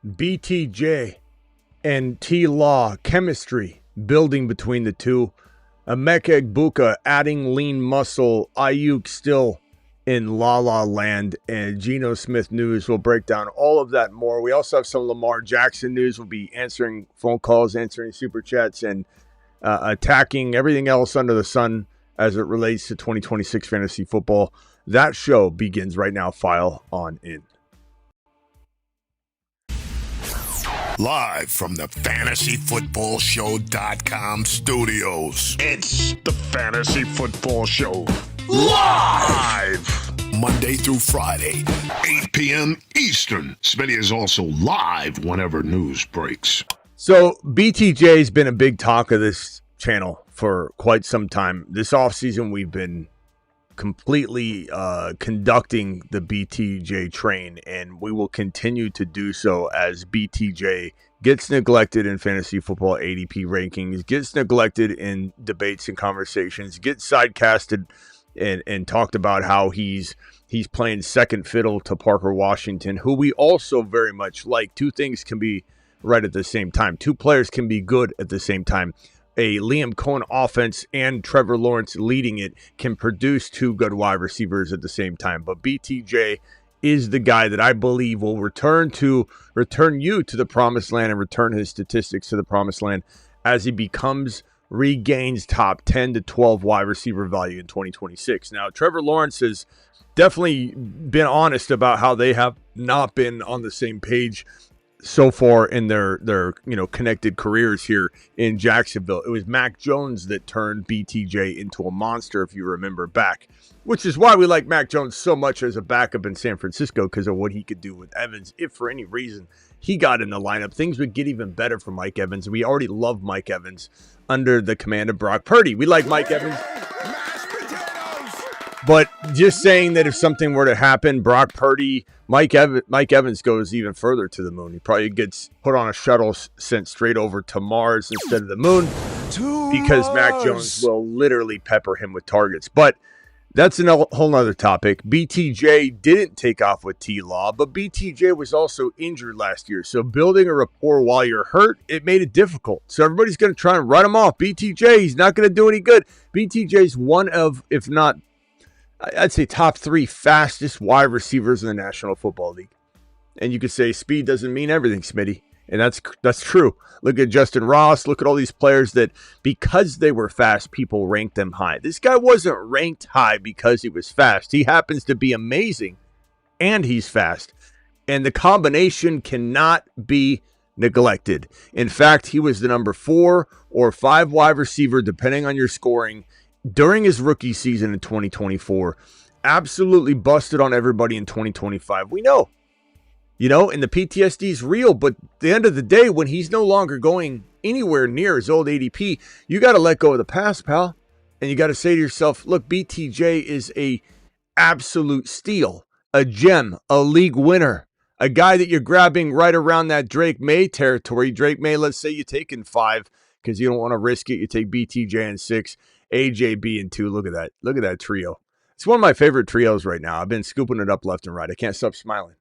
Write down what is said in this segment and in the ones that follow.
BTJ and T-Law chemistry building between the two. Emeka Egbuka adding lean muscle. Aiyuk still in La La Land. And Geno Smith news. We'll break down all of that and more. We also have some Lamar Jackson news. We'll be answering phone calls, answering super chats, and attacking everything else under the sun as it relates to 2026 fantasy football. That show begins right now. File on in. Live from the FantasyFootballShow.com studios. It's the Fantasy Football Show. Live! Monday through Friday, 8 p.m. Eastern. Smitty is also live whenever news breaks. So BTJ has been a big talk of this channel for quite some time. This offseason, we've been completely conducting the BTJ train, and we will continue to do so as BTJ gets neglected in fantasy football ADP rankings, gets neglected in debates and conversations, gets sidecasted and talked about how he's playing second fiddle to Parker Washington, who we also very much like. Two things can be right at the same time. Two players can be good at the same time. A Liam Cohen offense and Trevor Lawrence leading it can produce two good wide receivers at the same time. But BTJ is the guy that I believe will return you to the promised land and return his statistics to the promised land as he regains top 10 to 12 wide receiver value in 2026. Now, Trevor Lawrence has definitely been honest about how they have not been on the same page so far in their connected careers here in Jacksonville. It was Mac Jones that turned BTJ into a monster, if you remember back, which is why we like Mac Jones so much as a backup in San Francisco, because of what he could do with Evans. If for any reason he got in the lineup, things would get even better for Mike Evans. We already love Mike Evans under the command of Brock Purdy. We like Mike Evans. But just saying that if something were to happen, Brock Purdy, Mike Evans goes even further to the moon. He probably gets put on a shuttle sent straight over to Mars instead of the moon, because Mac Jones will literally pepper him with targets. But that's a whole nother topic. BTJ didn't take off with T-Law, but BTJ was also injured last year. So building a rapport while you're hurt, it made it difficult. So everybody's going to try and write him off. BTJ, he's not going to do any good. BTJ's one of, if not, I'd say top 3 fastest wide receivers in the National Football League. And you could say speed doesn't mean everything, Smitty. And that's true. Look at Justin Ross. Look at all these players that, because they were fast, people ranked them high. This guy wasn't ranked high because he was fast. He happens to be amazing, and he's fast. And the combination cannot be neglected. In fact, he was the number 4 or 5 wide receiver, depending on your scoring, during his rookie season in 2024, absolutely busted on everybody in 2025. We know, and the PTSD is real, but at the end of the day, when he's no longer going anywhere near his old ADP, you got to let go of the past, pal. And you got to say to yourself, look, BTJ is a absolute steal, a gem, a league winner, a guy that you're grabbing right around that Drake May territory. Drake May, let's say you take in 5 because you don't want to risk it. You take BTJ in 6. AJB in 2. Look at that. Look at that trio. It's one of my favorite trios right now. I've been scooping it up left and right. I can't stop smiling.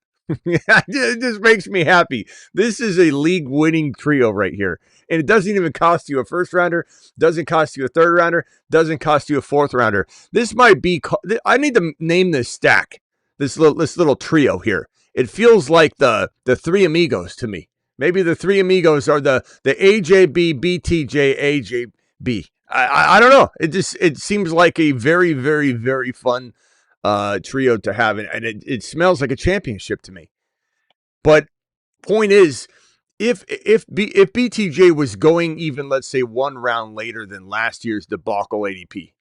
It just makes me happy. This is a league-winning trio right here. And it doesn't even cost you a first rounder, doesn't cost you a third rounder, doesn't cost you a fourth rounder. This might be, I need to name this stack, this little trio here. It feels like the Three Amigos to me. Maybe the Three Amigos are the AJB, BTJ, AJB. I don't know. It seems like a very, very, very fun trio to have, and it smells like a championship to me. But point is, if BTJ was going even, let's say, 1 round later than last year's debacle ADP,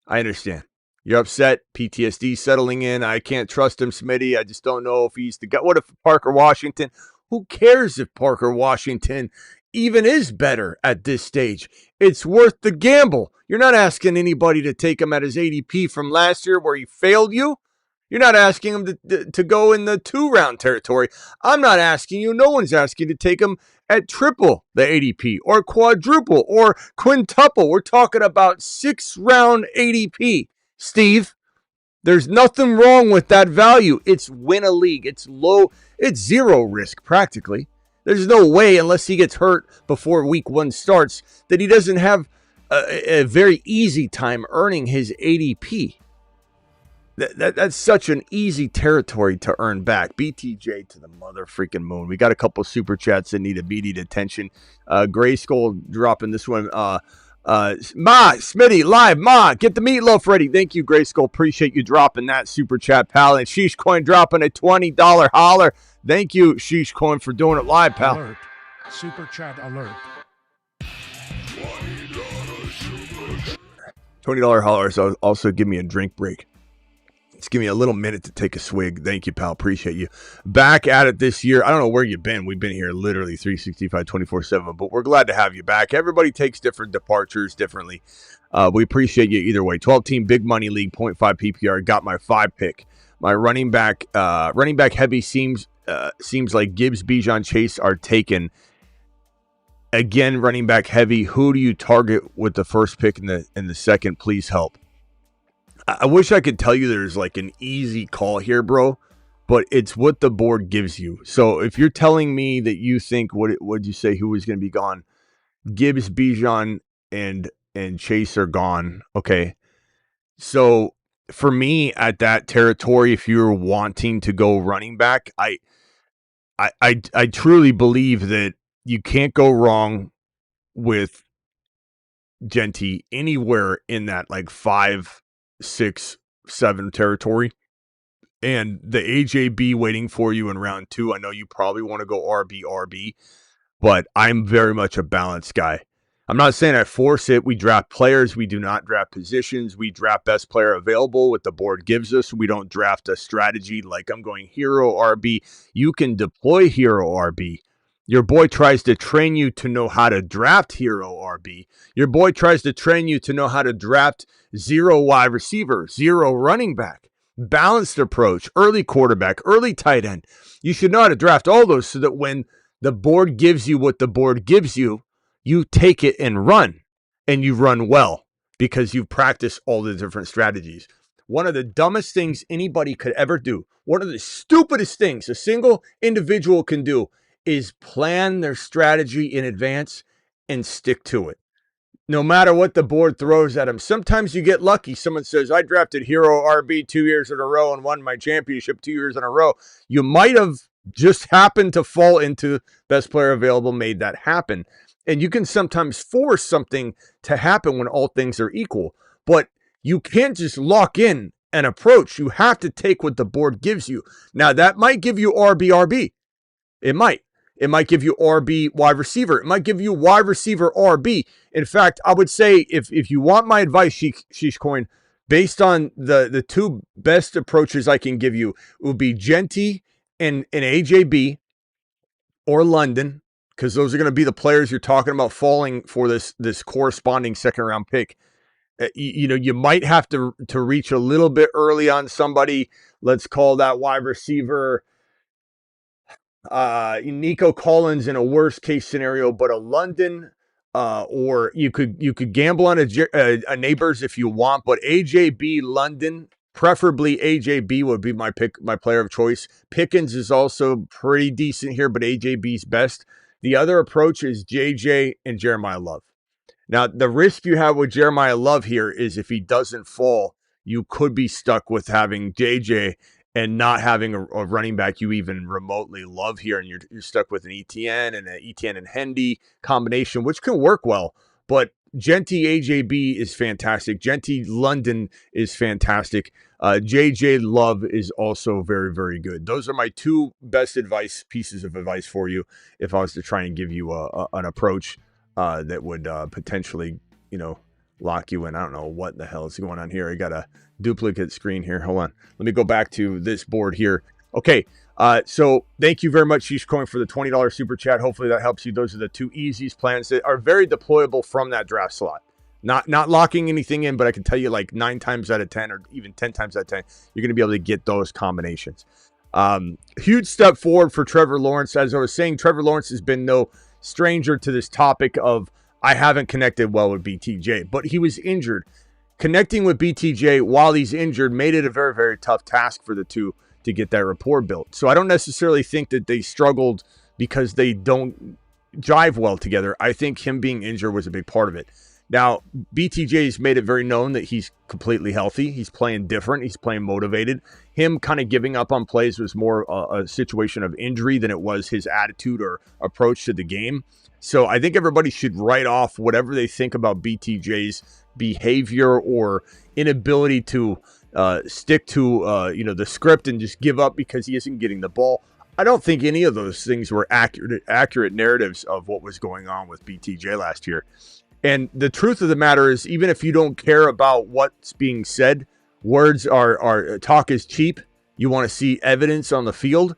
I understand. You're upset. PTSD settling in. I can't trust him, Smitty. I just don't know if he's the guy. What if Parker Washington? Who cares if Parker Washington even is better at this stage? It's worth the gamble. You're not asking anybody to take him at his ADP from last year where he failed you. You're not asking him to go in the 2-round territory. I'm not asking you. No one's asking you to take him at triple the ADP or quadruple or quintuple. We're talking about 6-round ADP, Steve. There's nothing wrong with that value. It's win a league. It's low. It's zero risk practically. There's no way, unless he gets hurt before week 1 starts, that he doesn't have a very easy time earning his ADP. That's such an easy territory to earn back. BTJ to the mother freaking moon. We got a couple super chats that need immediate attention. Gray Skull dropping this one. Smitty, live. Get the meatloaf ready. Thank you, Gray Skull. Appreciate you dropping that super chat, pal. And Sheesh Coin dropping a $20 holler. Thank you, Sheesh Coin, for doing it live, pal. Alert. Super chat alert. $20 hollers. Also give me a drink break. Just give me a little minute to take a swig. Thank you, pal. Appreciate you. Back at it this year. I don't know where you've been. We've been here literally 365, 24/7, but we're glad to have you back. Everybody takes different departures differently. We appreciate you either way. 12-team big money league, 0.5 PPR. Got my 5 pick. My running back heavy seems like Gibbs, Bijan, Chase are taken. Again, running back heavy. Who do you target with the first pick and the second? Please help. I wish I could tell you there's like an easy call here, bro, but it's what the board gives you. So if you're telling me that you think, what'd you say, who was going to be gone? Gibbs, Bijan, and Chase are gone. Okay. So for me at that territory, if you're wanting to go running back, I truly believe that you can't go wrong with Genty anywhere in that like 5, 6, 7 territory. And the AJB waiting for you in round 2. I know you probably want to go RB, but I'm very much a balanced guy. I'm not saying I force it. We draft players. We do not draft positions. We draft best player available, what the board gives us. We don't draft a strategy like I'm going hero RB. You can deploy hero RB. Your boy tries to train you to know how to draft hero RB. Your boy tries to train you to know how to draft 0 wide receiver, 0 running back, balanced approach, early quarterback, early tight end. You should know how to draft all those so that when the board gives you what the board gives you, you take it and you run well because you've practiced all the different strategies. One of the dumbest things anybody could ever do, one of the stupidest things a single individual can do is plan their strategy in advance and stick to it. No matter what the board throws at them. Sometimes you get lucky. Someone says, I drafted hero RB 2 years in a row and won my championship 2 years in a row. You might have just happened to fall into best player available, made that happen. And you can sometimes force something to happen when all things are equal. But you can't just lock in an approach. You have to take what the board gives you. Now, that might give you RB. It might. It might give you RB wide receiver. It might give you wide receiver RB. In fact, I would say if you want my advice, Sheesh Coin, based on the 2 best approaches I can give you, it would be Genty and AJB or London, because those are going to be the players you're talking about falling for this corresponding second round pick. You might have to reach a little bit early on somebody. Let's call that wide receiver Nico Collins in a worst case scenario, but a London, or you could gamble on a Neighbors if you want, but AJB London, preferably AJB would be my player of choice. Pickens is also pretty decent here, but AJB's best. The other approach is JJ and Jeremiah Love. Now, the risk you have with Jeremiah Love here is if he doesn't fall, you could be stuck with having JJ and not having a running back you even remotely love here, and you're stuck with an ETN and Hendy combination, which can work well. But Genty AJB is fantastic. Genty London is fantastic. JJ Love is also very, very good. Those are my 2 best pieces of advice for you if I was to try and give you an approach that would potentially, lock you in. I don't know what the hell is going on here. I got a duplicate screen here. Hold on. Let me go back to this board here. Okay. So thank you very much, Sheesh Coin, for the $20 super chat. Hopefully that helps you. Those are the 2 easiest plans that are very deployable from that draft slot. Not locking anything in, but I can tell you like 9 times out of 10 or even 10 times out of 10, you're going to be able to get those combinations. Huge step forward for Trevor Lawrence. As I was saying, Trevor Lawrence has been no stranger to this topic of I haven't connected well with BTJ, but he was injured. Connecting with BTJ while he's injured made it a very, very tough task for the 2 to get that rapport built. So I don't necessarily think that they struggled because they don't jive well together. I think him being injured was a big part of it. Now, BTJ's made it very known that he's completely healthy. He's playing different. He's playing motivated. Him kind of giving up on plays was more a situation of injury than it was his attitude or approach to the game. So I think everybody should write off whatever they think about BTJ's behavior or inability to stick to the script and just give up because he isn't getting the ball. I don't think any of those things were accurate narratives of what was going on with BTJ last year. And the truth of the matter is, even if you don't care about what's being said, words are talk is cheap. You want to see evidence on the field.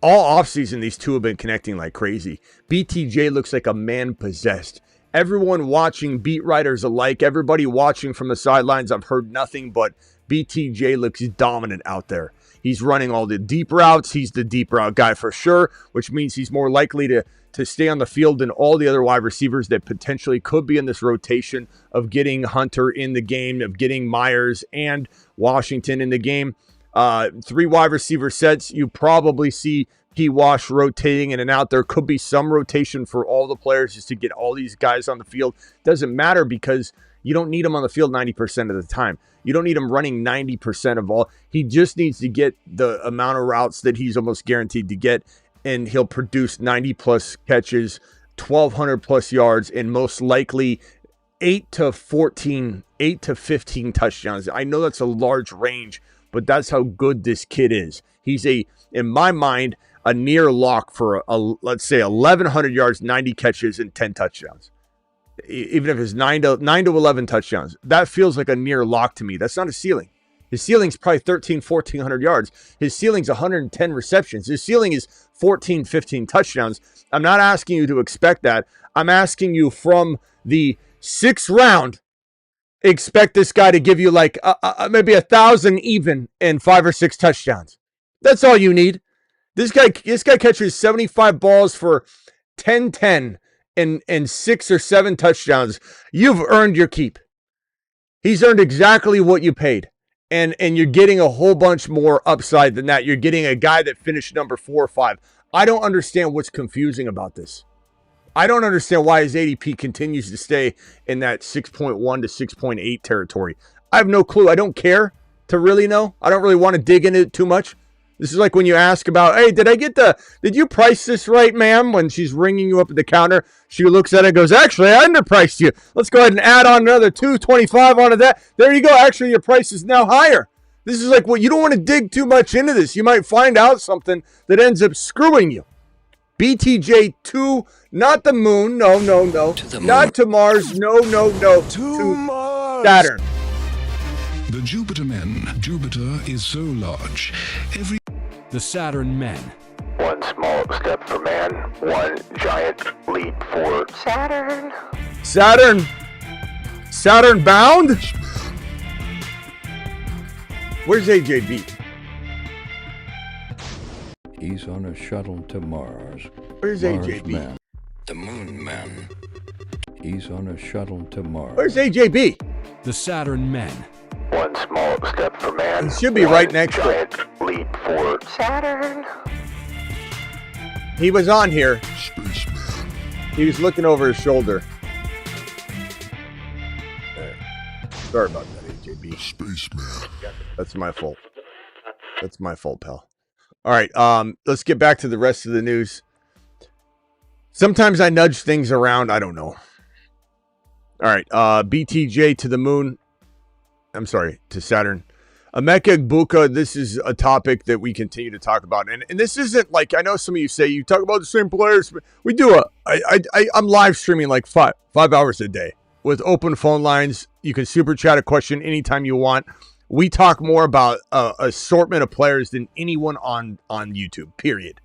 All offseason, these two have been connecting like crazy. BTJ looks like a man possessed. Everyone watching, beat writers alike, everybody watching from the sidelines, I've heard nothing but BTJ looks dominant out there. He's running all the deep routes. He's the deep route guy for sure, which means he's more likely to stay on the field than all the other wide receivers that potentially could be in this rotation of getting Hunter in the game, of getting Myers and Washington in the game. 3 wide receiver sets. You probably see P-Wash rotating in and out. There could be some rotation for all the players just to get all these guys on the field. Doesn't matter because you don't need him on the field 90% of the time. You don't need him running 90% of all. He just needs to get the amount of routes that he's almost guaranteed to get, and he'll produce 90-plus catches, 1,200-plus yards, and most likely 8 to 15 touchdowns. I know that's a large range, but that's how good this kid is. He's in my mind, a near lock for, let's say, 1,100 yards, 90 catches, and 10 touchdowns. Even if it's 9 to 11 touchdowns, that feels like a near lock to me. That's not a ceiling. His ceiling's probably 1,400 yards. His ceiling's 110 receptions. His ceiling is 14, 15 touchdowns. I'm not asking you to expect that. I'm asking you from the 6th round, expect this guy to give you like maybe 1,000 even and 5 or 6 touchdowns. That's all you need. This guy catches 75 balls for 10 and 6 or 7 touchdowns. You've earned your keep. He's earned exactly what you paid. And you're getting a whole bunch more upside than that. You're getting a guy that finished number 4 or 5. I don't understand what's confusing about this. I don't understand why his ADP continues to stay in that 6.1 to 6.8 territory. I have no clue. I don't care to really know. I don't really want to dig into it too much. This is like when you ask about, hey, did you price this right, ma'am? When she's ringing you up at the counter, she looks at it and goes, actually, I underpriced you. Let's go ahead and add on another $2.25 onto that. There you go. Actually, your price is now higher. This is like, well, you don't want to dig too much into this. You might find out something that ends up screwing you. BTJ 2, not the moon. No. Not to Mars. No. To Mars. Saturn. The Jupiter men. Jupiter is so large. The Saturn Men. One small step for man, one giant leap for Saturn. Saturn bound? Where's AJB? He's on a shuttle to Mars. Where's Mars AJB? Man. The Moon Man. He's on a shuttle to Mars. Where's AJB? The Saturn Men. One small step for man. He should be right next to it. Giant leap for Saturn. He was on here. He was looking over his shoulder. Sorry about that, AJB. Spaceman. That's my fault. That's my fault, pal. All right, let's get back to the rest of the news. Sometimes I nudge things around. I don't know. All right, BTJ to the moon. I'm sorry, to Saturn. Emeka Egbuka, this is a topic that we continue to talk about. And this isn't like, I know some of you say you talk about the same players. We do. I'm live streaming like five hours a day with open phone lines. You can super chat a question anytime you want. We talk more about an assortment of players than anyone on YouTube, period.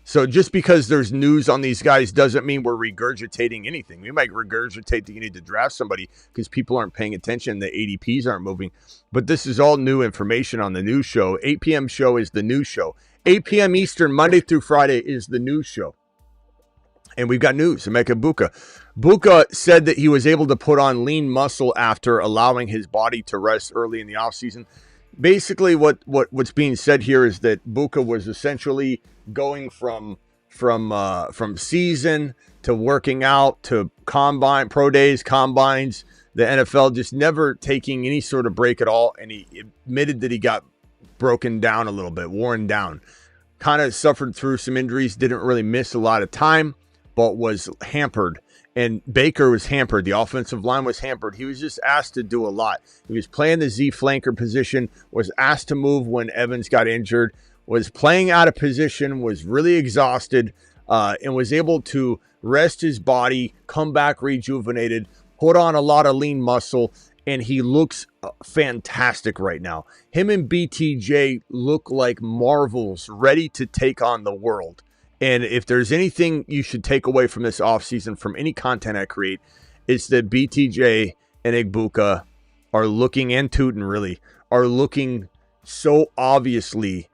So just because there's news on these guys doesn't mean we're regurgitating anything. We might regurgitate that you need to draft somebody because people aren't paying attention. The ADPs aren't moving. But this is all new information on the news show. 8 p.m. show is the news show. 8 p.m. Eastern, Monday through Friday is the news show. And we've got news. Emeka Egbuka. Egbuka said that he was able to put on lean muscle after allowing his body to rest early in the offseason. Basically, what's being said here is that Egbuka was essentially going from from season to working out to combine, pro days, combines, the NFL just never taking any sort of break at all. And he admitted that he got broken down a little bit, worn down, kind of suffered through some injuries, didn't really miss a lot of time, but was hampered. And Baker was hampered. The offensive line was hampered. He was just asked to do a lot. He was playing the Z flanker position, was asked to move when Evans got injured, was playing out of position, was really exhausted, and was able to rest his body, come back rejuvenated, put on a lot of lean muscle, and he looks fantastic right now. Him and BTJ look like marvels ready to take on the world. And if there's anything you should take away from this offseason, from any content I create, it's that BTJ and Egbuka are looking, and Tootin really, are looking so obviously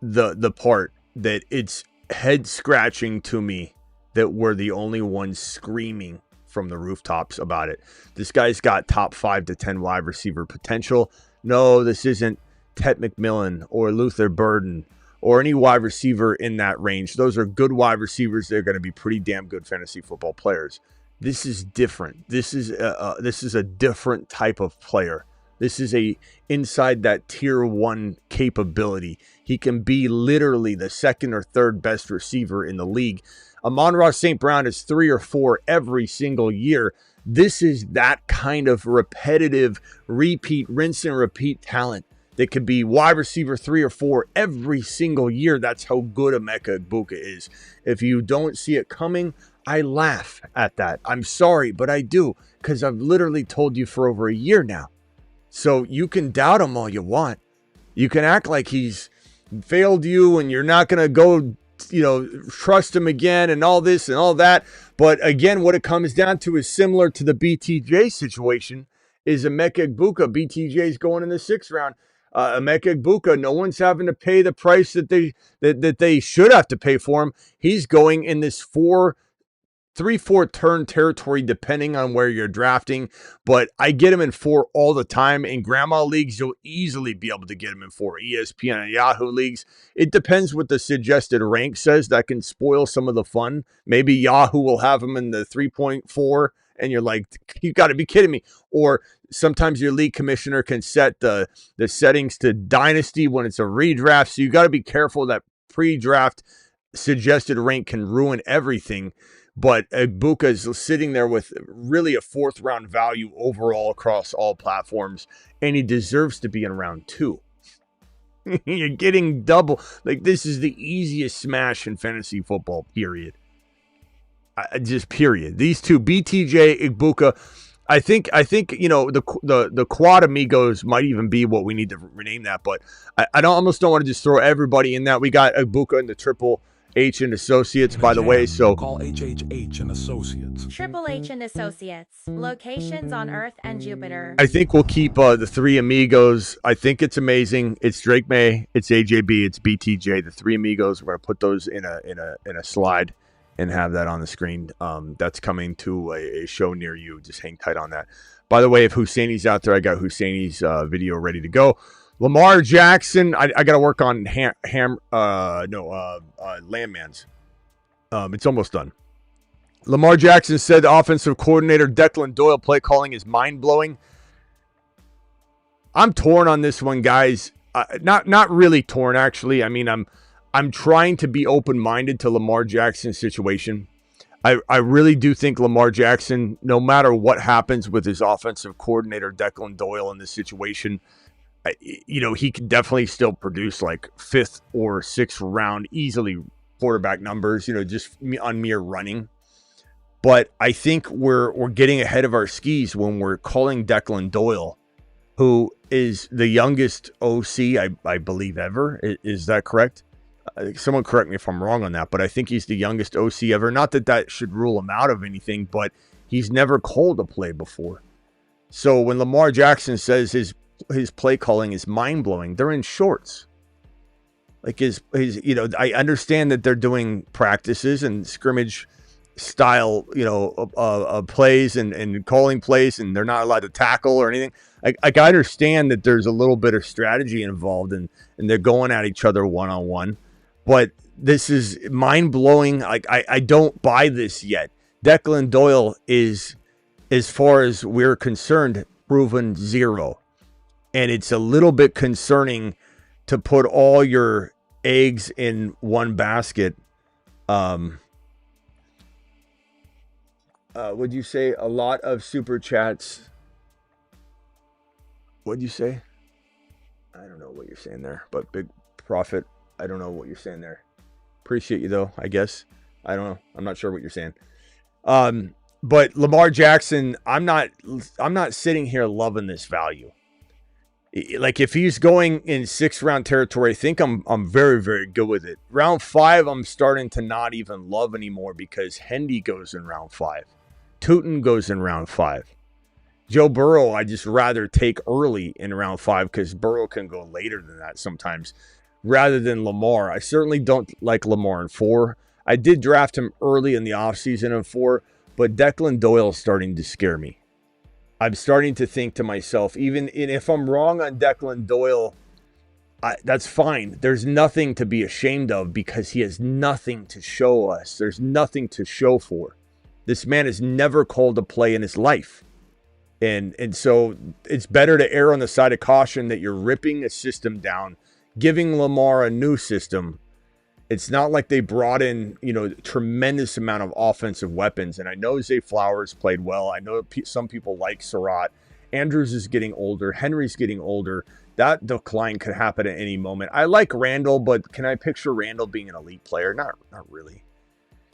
the part that it's head-scratching to me that we're the only ones screaming from the rooftops about it. This guy's got top 5 to 10 wide receiver potential. No, this isn't Ted McMillan or Luther Burden or any wide receiver in that range. Those are good wide receivers. They're going to be pretty damn good fantasy football players. This is different. This is a different type of player. This is a inside that tier 1 capability. He can be literally the second or third best receiver in the league. Amon-Ra St. Brown is 3 or 4 every single year. This is that kind of repetitive, repeat, rinse and repeat talent that could be wide receiver 3 or 4 every single year. That's how good Emeka Egbuka is. If you don't see it coming, I laugh at that. I'm sorry, but I do, because I've literally told you for over a year now. So you can doubt him all you want. You can act like he's failed you and you're not going to go, trust him again and all this and all that. But again, what it comes down to is similar to the BTJ situation, is Emeka Egbuka. BTJ's going in the 6th round. Emeka Egbuka, no one's having to pay the price that they should have to pay for him. He's going in this 3-4 turn territory, depending on where you're drafting. But I get him in 4 all the time. In grandma leagues, you'll easily be able to get him in 4. ESPN and Yahoo leagues, it depends what the suggested rank says. That can spoil some of the fun. Maybe Yahoo will have him in the 3.4, and you're like, you got to be kidding me. Or sometimes your league commissioner can set the settings to dynasty when it's a redraft. So you got to be careful. That pre-draft suggested rank can ruin everything. But Egbuka is sitting there with really a 4th round value overall across all platforms, and he deserves to be in round 2. You're getting double. Like, this is the easiest smash in fantasy football, period. Just period. These two, BTJ, Egbuka, I think the quad amigos might even be what we need to rename that. But I almost don't want to just throw everybody in that. We got Egbuka in the Triple H and Associates, by the way. So call HHH and Associates. Triple H and Associates. Locations on Earth and Jupiter. I think we'll keep the 3 amigos. I think it's amazing. It's Drake May, it's AJB, it's BTJ. The 3 amigos. We're gonna put those in a slide and have that on the screen. That's coming to a show near you. Just hang tight on that. By the way, if Husseini's out there, I got Husseini's video ready to go. Lamar Jackson, I got to work on Landman's. It's almost done. Lamar Jackson said the offensive coordinator Declan Doyle play calling is mind-blowing. I'm torn on this one, guys. Not really torn, actually. I mean, I'm trying to be open-minded to Lamar Jackson's situation. I really do think Lamar Jackson, no matter what happens with his offensive coordinator Declan Doyle in this situation, he can definitely still produce like 5th or 6th round easily quarterback numbers, just on mere running. But I think we're getting ahead of our skis when we're calling Declan Doyle, who is the youngest OC, I believe, ever. Is that correct? Someone correct me if I'm wrong on that, but I think he's the youngest OC ever. Not that should rule him out of anything, but he's never called a play before. So when Lamar Jackson says his play calling is mind-blowing, they're in shorts. Like I understand that they're doing practices and scrimmage style, plays and calling plays, and they're not allowed to tackle or anything. I understand that there's a little bit of strategy involved and they're going at each other one-on-one, but this is mind-blowing. Like, I don't buy this yet. Declan Doyle is, as far as we're concerned, proven zero. And it's a little bit concerning to put all your eggs in one basket. Would you say a lot of super chats? What'd you say? I don't know what you're saying there, but Big Profit, I don't know what you're saying there. Appreciate you though, I guess. I don't know. I'm not sure what you're saying. But Lamar Jackson, I'm not sitting here loving this value. Like, if he's going in 6th round territory, I think I'm very, very good with it. Round 5, I'm starting to not even love anymore because Hendy goes in round 5. Tootin goes in round 5. Joe Burrow, I just rather take early in round 5 because Burrow can go later than that sometimes, rather than Lamar. I certainly don't like Lamar in 4. I did draft him early in the offseason in 4, but Declan Doyle is starting to scare me. I'm starting to think to myself, even if I'm wrong on Declan Doyle, that's fine. There's nothing to be ashamed of because he has nothing to show us. There's nothing to show for. This man has never called a play in his life. And so it's better to err on the side of caution that you're ripping a system down, giving Lamar a new system. It's not like they brought in, tremendous amount of offensive weapons. And I know Zay Flowers played well. I know some people like Surratt. Andrews is getting older. Henry's getting older. That decline could happen at any moment. I like Randall, but can I picture Randall being an elite player? Not really.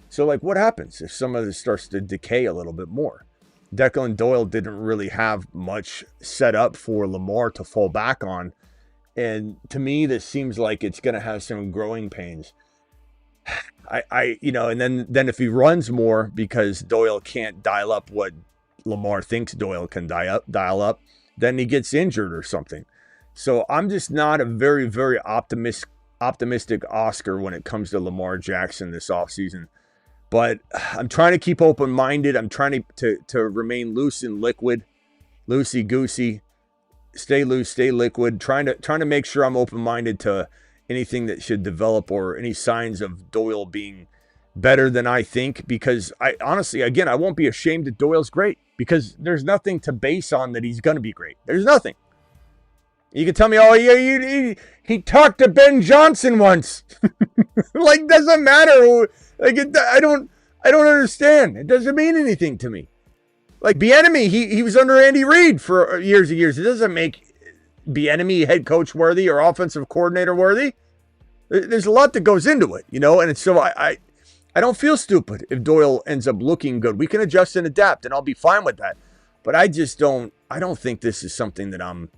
So, like, what happens if some of this starts to decay a little bit more? Declan Doyle didn't really have much set up for Lamar to fall back on. And to me, this seems like it's going to have some growing pains. And then if he runs more because Doyle can't dial up what Lamar thinks Doyle can dial up, then he gets injured or something. So I'm just not a very, very optimistic Oscar when it comes to Lamar Jackson this offseason. But I'm trying to keep open-minded. I'm trying to remain loose and liquid, loosey-goosey, stay loose, stay liquid, trying to make sure I'm open-minded to anything that should develop or any signs of Doyle being better than I think, because I honestly, again, I won't be ashamed that Doyle's great because there's nothing to base on that he's going to be great. There's nothing. You can tell me, oh, yeah, he talked to Ben Johnson once. Like, doesn't matter. Like, I don't understand. It doesn't mean anything to me. Like, Bieniemy, he was under Andy Reid for years and years. It doesn't make Bieniemy head coach worthy or offensive coordinator worthy. There's a lot that goes into it, and so I don't feel stupid if Doyle ends up looking good. We can adjust and adapt, and I'll be fine with that. But I don't think this is something that I'm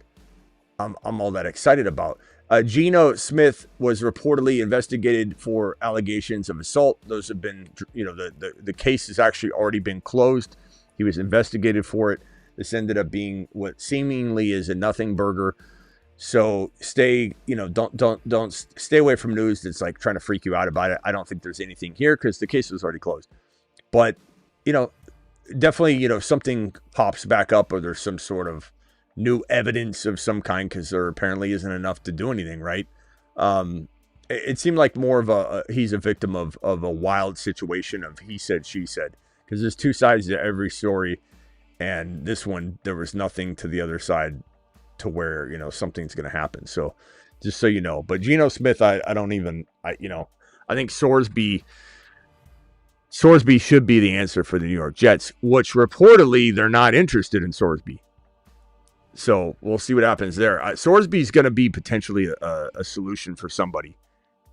all that excited about. Geno Smith was reportedly investigated for allegations of assault. Those have been, the case has actually already been closed. He was investigated for it. This ended up being what seemingly is a nothing burger. So don't stay away from news that's like trying to freak you out about it. I don't think there's anything here because the case was already closed. But, definitely, something pops back up or there's some sort of new evidence of some kind because there apparently isn't enough to do anything, right? It seemed like more of he's a victim of a wild situation of he said, she said, because there's two sides to every story. And this one, there was nothing to the other side to where, something's going to happen. So just so you know, but Geno Smith, I think Sorsby should be the answer for the New York Jets, which reportedly they're not interested in Sorsby. So we'll see what happens there. Sorsby's going to be potentially a solution for somebody.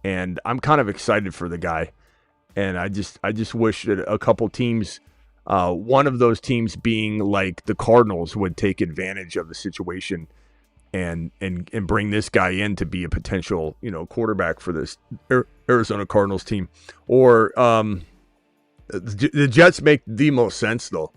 And I'm kind of excited for the guy. And I just wish that a couple teams, one of those teams being like the Cardinals, would take advantage of the situation and bring this guy in to be a potential, quarterback for this Arizona Cardinals team. Or the Jets make the most sense, though.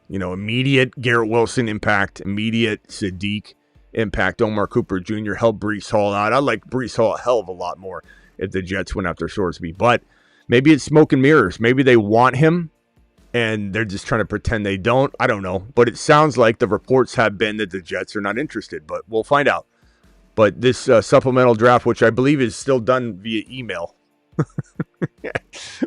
Immediate Garrett Wilson impact, immediate Sadiq impact. Omar Cooper Jr. helped Breece Hall out. I like Breece Hall a hell of a lot more if the Jets went after Sorsby. But maybe it's smoke and mirrors. Maybe they want him and they're just trying to pretend they don't. I don't know. But it sounds like the reports have been that the Jets are not interested. But we'll find out. But this supplemental draft, which I believe is still done via email,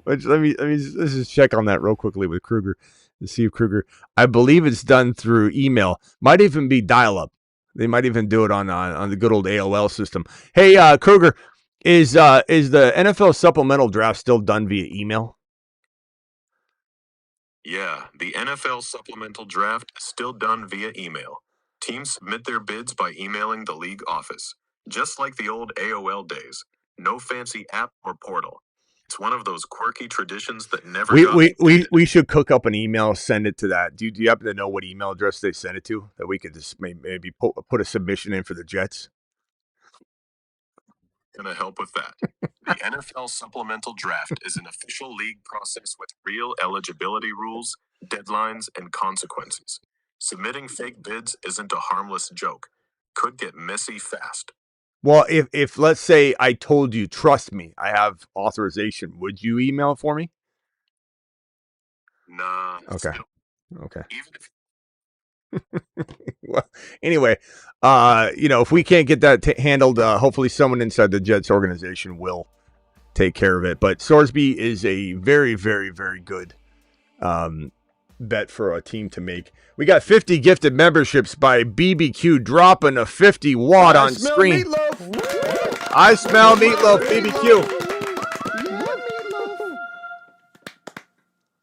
But let's just check on that real quickly with Kruger to see if Kruger. I believe it's done through email. Might even be dial-up. They might even do it on the good old AOL system. Hey, Kruger, is the NFL supplemental draft still done via email? Yeah, the NFL supplemental draft is still done via email. Teams submit their bids by emailing the league office, just like the old AOL days. No fancy app or portal. It's one of those quirky traditions that never We should cook up an email, send it to that. Do you happen to know what email address they sent it to, that we could just maybe put a submission in for the Jets? Gonna help with that. The NFL supplemental draft is an official league process with real eligibility rules, deadlines, and consequences. Submitting fake bids isn't a harmless joke. Could get messy fast. Well, if let's say I told you, trust me, I have authorization, would you email it for me? Nah. Okay. Still, Okay. even if Well, anyway, if we can't get that handled, hopefully someone inside the Jets organization will take care of it. But Sorsby is a very, very, very good bet for a team to make. We got 50 gifted memberships by BBQ, dropping a 50 watt on screen. I smell meatloaf, BBQ.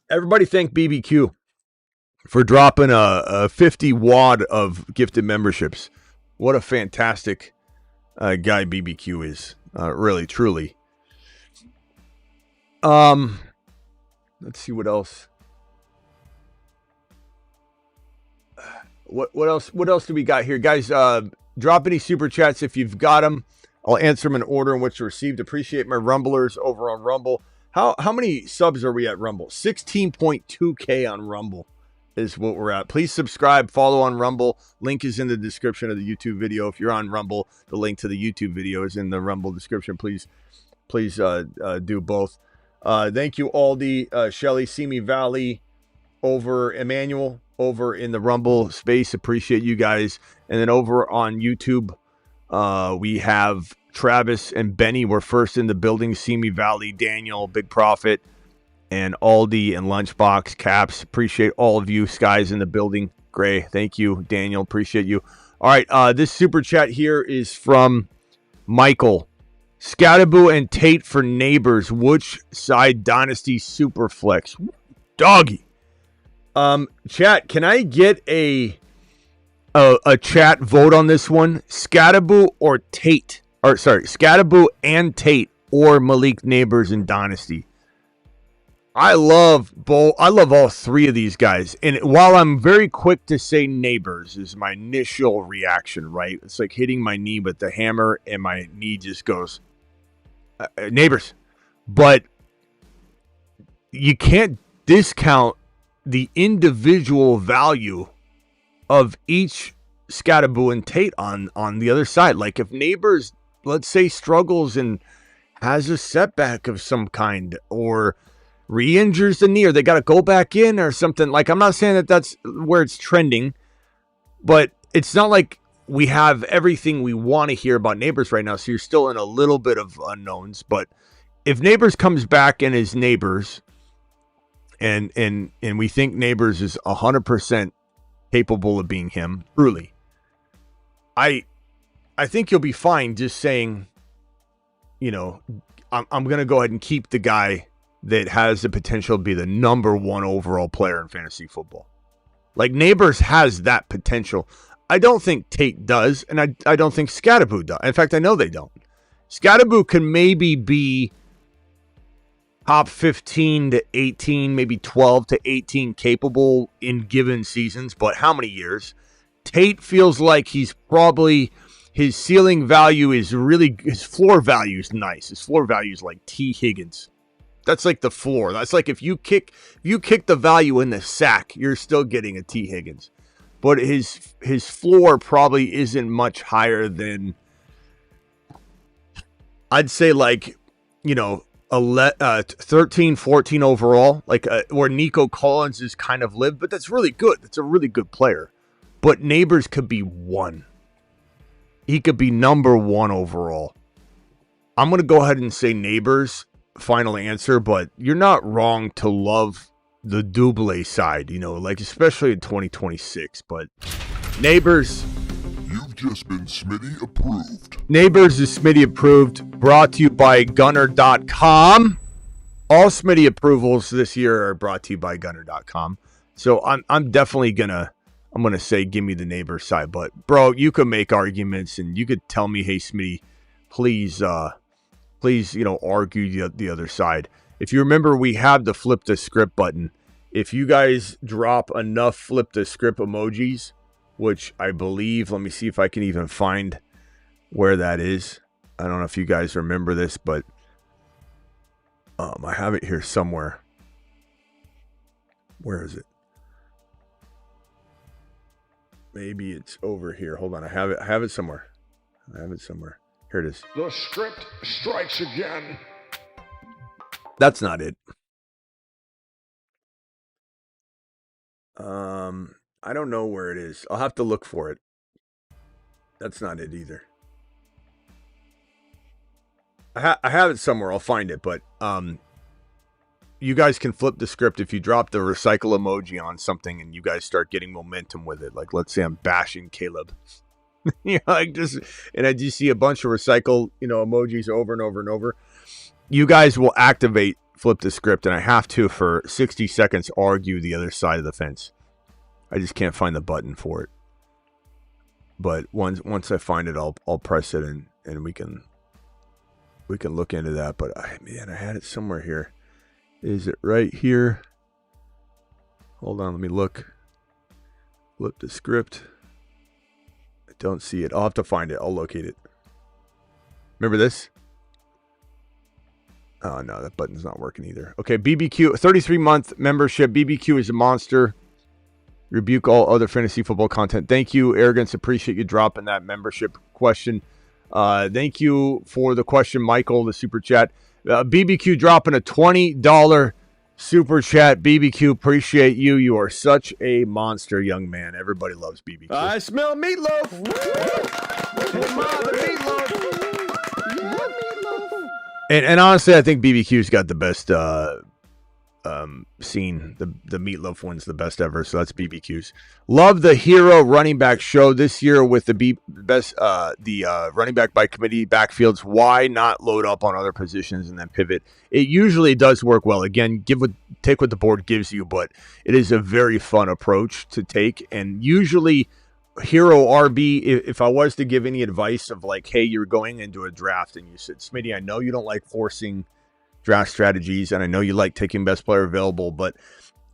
Everybody thank BBQ for dropping a 50 wad of gifted memberships. What a fantastic guy BBQ is. Really, truly. Let's see what else. What else do we got here? Guys, drop any super chats if you've got them. I'll answer them in order in which received. Appreciate my Rumblers over on Rumble. How many subs are we at Rumble? 16.2K on Rumble is what we're at. Please subscribe, follow on Rumble. Link is in the description of the YouTube video. If you're on Rumble, the link to the YouTube video is in the Rumble description. Please do both. Thank you, Aldi, Shelly, Simi Valley, over Emmanuel, over in the Rumble space. Appreciate you guys. And then over on YouTube, we have Travis and Benny were first in the building. Simi Valley, Daniel, Big Profit, and Aldi and Lunchbox, Caps. Appreciate all of you. Skies in the building. Gray, thank you. Daniel, appreciate you. All right, this super chat here is from Michael. Scatterboo and Tate for Neighbors. Which side dynasty super flex? Doggy. Chat, can I get a chat vote on this one? Scatterboo or Tate? Or sorry, Scatterboo and Tate or Malik Neighbors in Dynasty. I love all three of these guys. And while I'm very quick to say Neighbors is my initial reaction, right? It's like hitting my knee with the hammer and my knee just goes, Neighbors. But you can't discount the individual value of each Scatterboo and Tate on the other side. Like if Neighbors, let's say, struggles and has a setback of some kind or re-injures the knee or they got to go back in or something. Like, I'm not saying that that's where it's trending, but it's not like we have everything we want to hear about Neighbors right now. So you're still in a little bit of unknowns. But if Neighbors comes back and is Neighbors and we think Neighbors is 100% capable of being him, truly, I think you'll be fine just saying, I'm going to go ahead and keep the guy that has the potential to be the number one overall player in fantasy football. Like, Neighbors has that potential. I don't think Tate does, and I don't think Scatterboo does. In fact, I know they don't. Scatterboo can maybe be top 15 to 18, maybe 12 to 18 capable in given seasons, but how many years? Tate feels like he's probably, his ceiling value is really, his floor value is nice. His floor value is like T. Higgins. That's like the floor. That's like if you kick the value in the sack, you're still getting a T. Higgins. But his floor probably isn't much higher than, I'd say, like, 13, 14 overall, like where Nico Collins is kind of lived, but that's really good. That's a really good player. But Neighbors could be one. He could be number one overall. I'm going to go ahead and say Neighbors final answer, but you're not wrong to love the double side, like especially in 2026. But Neighbors. You've just been Smitty approved. Neighbors is Smitty approved, brought to you by Gunner.com. All Smitty approvals this year are brought to you by Gunner.com. So I'm definitely gonna say give me the Neighbor side. But bro, you could make arguments and you could tell me, hey Smitty, please argue the other side. If you remember, we have the flip the script button. If you guys drop enough flip the script emojis, which I believe, let me see if I can even find where that is. I don't know if you guys remember this, but I have it here somewhere. Where is it? Maybe it's over here. Hold on. I have it somewhere. Here it is. The script strikes again. That's not it. I don't know where it is. I'll have to look for it. That's not it either. I have it somewhere. I'll find it. But you guys can flip the script if you drop the recycle emoji on something and you guys start getting momentum with it. Like, let's say I'm bashing Caleb. And I just see a bunch of recycle, emojis over and over and over. You guys will activate flip the script, and I have to, for 60 seconds, argue the other side of the fence. I just can't find the button for it. But once I find it, I'll press it and we can look into that. But I had it somewhere here. Is it right here? Hold on, let me look. Flip the script. I don't see it. I'll have to find it. I'll locate it. Remember this? Oh, no, that button's not working either. Okay, BBQ, 33-month membership. BBQ is a monster. Rebuke all other fantasy football content. Thank you, Arrogance. Appreciate you dropping that membership question. Thank you for the question, Michael, the super chat. BBQ dropping a $20 super chat. BBQ, appreciate you. You are such a monster, young man. Everybody loves BBQ. I smell meatloaf. Hey, Ma, the meatloaf. And honestly, I think BBQ's got the best scene. The meatloaf one's the best ever, so that's BBQ's. Love the hero running back show this year with the best running back by committee backfields. Why not load up on other positions and then pivot? It usually does work well. Again, take what the board gives you, but it is a very fun approach to take. And usually, hero RB, if I was to give any advice of like, hey, you're going into a draft and you said, Smitty, I know you don't like forcing draft strategies and I know you like taking best player available, but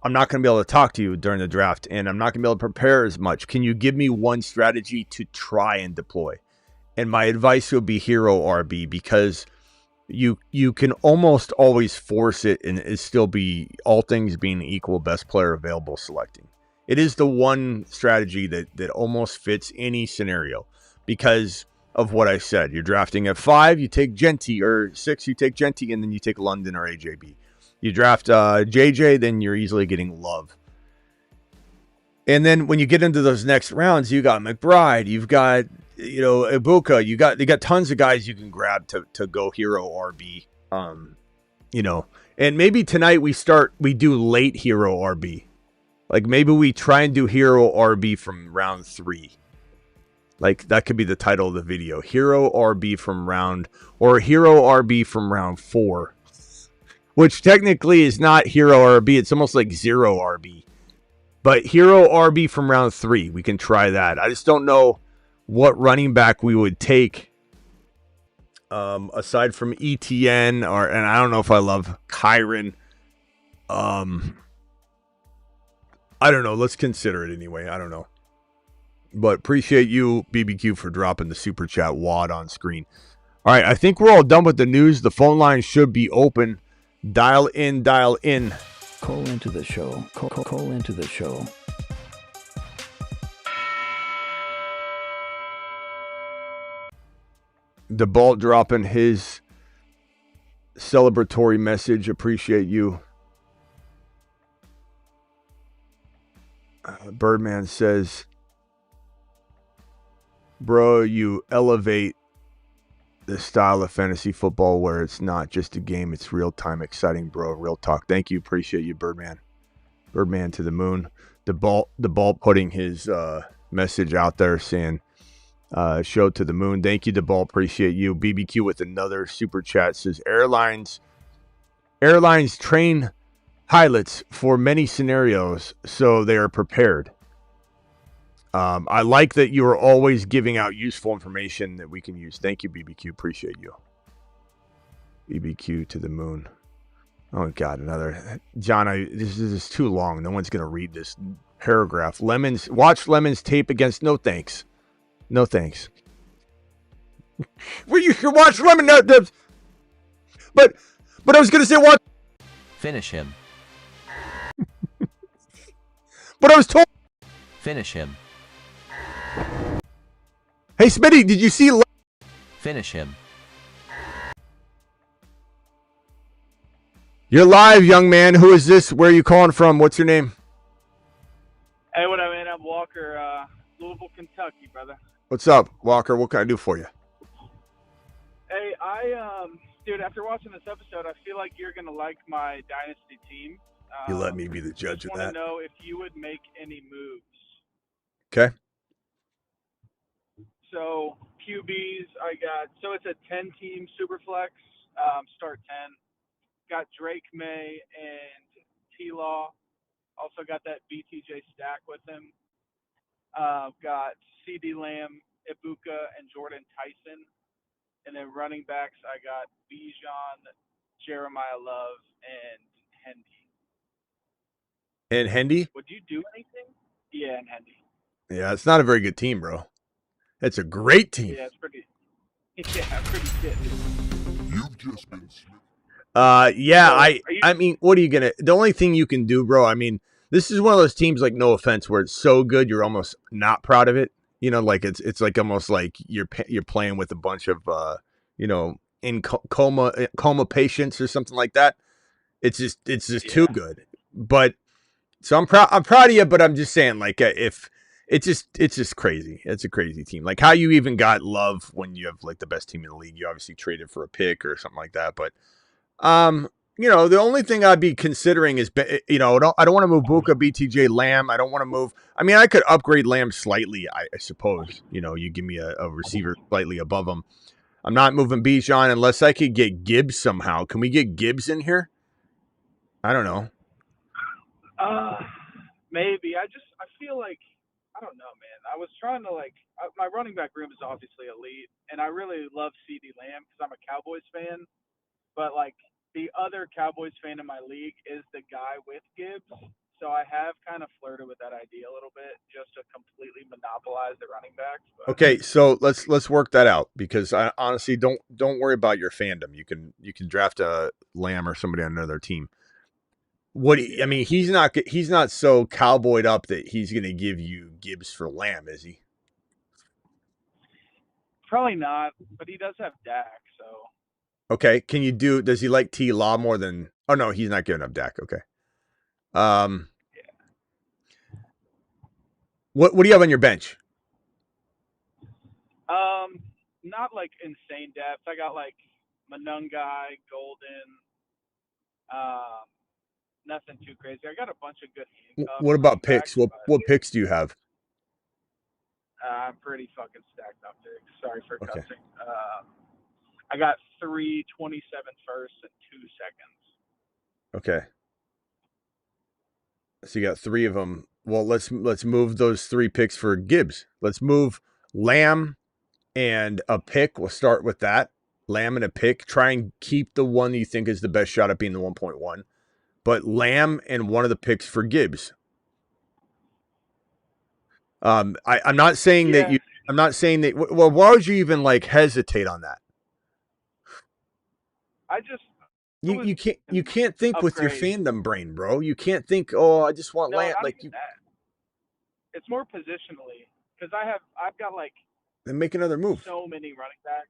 I'm not going to be able to talk to you during the draft and I'm not going to be able to prepare as much. Can you give me one strategy to try and deploy? And my advice would be hero RB, because you can almost always force it and it still be, all things being equal, best player available selecting. It is the one strategy that almost fits any scenario because of what I said. You're drafting at 5, you take Genty, or 6, you take Genty, and then you take London or AJB. You draft JJ, then you're easily getting Love. And then when you get into those next rounds, you got McBride, you've got Egbuka, you got tons of guys you can grab to go hero RB. And maybe tonight we do late hero RB. Like maybe we try and do hero RB from round 3. Like that could be the title of the video. Hero RB from round, or hero RB from round 4. Which technically is not hero RB. It's almost like 0 RB. But hero RB from round 3. We can try that. I just don't know what running back we would take. Aside from ETN, and I don't know if I love Kyron. I don't know. Let's consider it anyway. I don't know. But appreciate you, BBQ, for dropping the super chat WAD on screen. All right. I think we're all done with the news. The phone line should be open. Dial in. Call into the show. Call into the show. DeBalt dropping his celebratory message. Appreciate you. Birdman says, bro, you elevate the style of fantasy football where it's not just a game, it's real time, exciting, bro. Real talk. Thank you, appreciate you, Birdman. Birdman to the moon. The ball putting his message out there saying, show to the moon. Thank you, the ball. Appreciate you. BBQ with another super chat says airlines train pilots for many scenarios so they are prepared. I like that you are always giving out useful information that we can use. Thank you, BBQ. Appreciate you. BBQ to the moon. Oh, God, another. John, this is too long. No one's going to read this paragraph. Watch Lemon's tape against. No, thanks. No, thanks. Well, you should watch Lemon. No, but I was going to say watch. Finish him. But I was told. Finish him. Hey, Smitty, did you see? Finish him. You're live, young man. Who is this? Where are you calling from? What's your name? Hey, what up, man? I'm Walker, Louisville, Kentucky, brother. What's up, Walker? What can I do for you? Hey, dude, after watching this episode, I feel like you're gonna like my dynasty team. You let me be the judge of that. I want to know if you would make any moves. Okay. So QBs, so it's a 10-team superflex, start 10. Got Drake May and T-Law. Also got that BTJ stack with him. Got CD Lamb, Egbuka, and Jordan Tyson. And then running backs, I got Bijan, Jeremiah Love, and Hendy. And Hendy? Would you do anything? Yeah, and Hendy. Yeah, it's not a very good team, bro. It's a great team. Yeah, it's pretty. Yeah, pretty good. You've just been. I mean, what are you gonna? The only thing you can do, bro. I mean, this is one of those teams, like, no offense, where it's so good you're almost not proud of it. You know, like it's like almost like you're playing with a bunch of in coma patients or something like that. It's just too good. But so I'm proud of you, but I'm just saying, like, if it's just crazy. It's a crazy team. Like, how you even got Love when you have, like, the best team in the league. You obviously traded for a pick or something like that. But the only thing I'd be considering is, I don't want to move Buka, BTJ, Lamb. I don't want to move. I mean, I could upgrade Lamb slightly, I suppose. You give me a receiver slightly above him. I'm not moving Bijan unless I could get Gibbs somehow. Can we get Gibbs in here? I don't know. Maybe. I feel like, I don't know, man. I was trying to, my running back room is obviously elite, and I really love CD Lamb because I'm a Cowboys fan. But, the other Cowboys fan in my league is the guy with Gibbs. So I have kind of flirted with that idea a little bit, just to completely monopolize the running backs. But. Okay, so let's work that out, because I honestly don't worry about your fandom. You can draft a Lamb or somebody on another team. He's not so cowboyed up that he's going to give you Gibbs for Lamb, is he? Probably not, but he does have Dak, so. Okay, does he like T-Law more than, oh no, he's not giving up Dak, okay. Yeah. What do you have on your bench? Not insane depth. I got Manungai, Golden, nothing too crazy. I got a bunch of good handcuffs. What about picks? What picks do you have? I'm pretty fucking stacked up picks. Sorry for cussing. I got 3 27 firsts and 2 seconds. Okay. So you got 3 of them. Well, let's move those 3 picks for Gibbs. Let's move Lamb and a pick. We'll start with that. Lamb and a pick. Try and keep the one you think is the best shot at being the 1.1. But Lamb and one of the picks for Gibbs. I'm not saying that you. I'm not saying that. Well, why would you even hesitate on that? You can't think with your fandom brain, bro. You can't think, oh, I just want Lamb. It's more positionally, because I've got then make another move. So many running backs.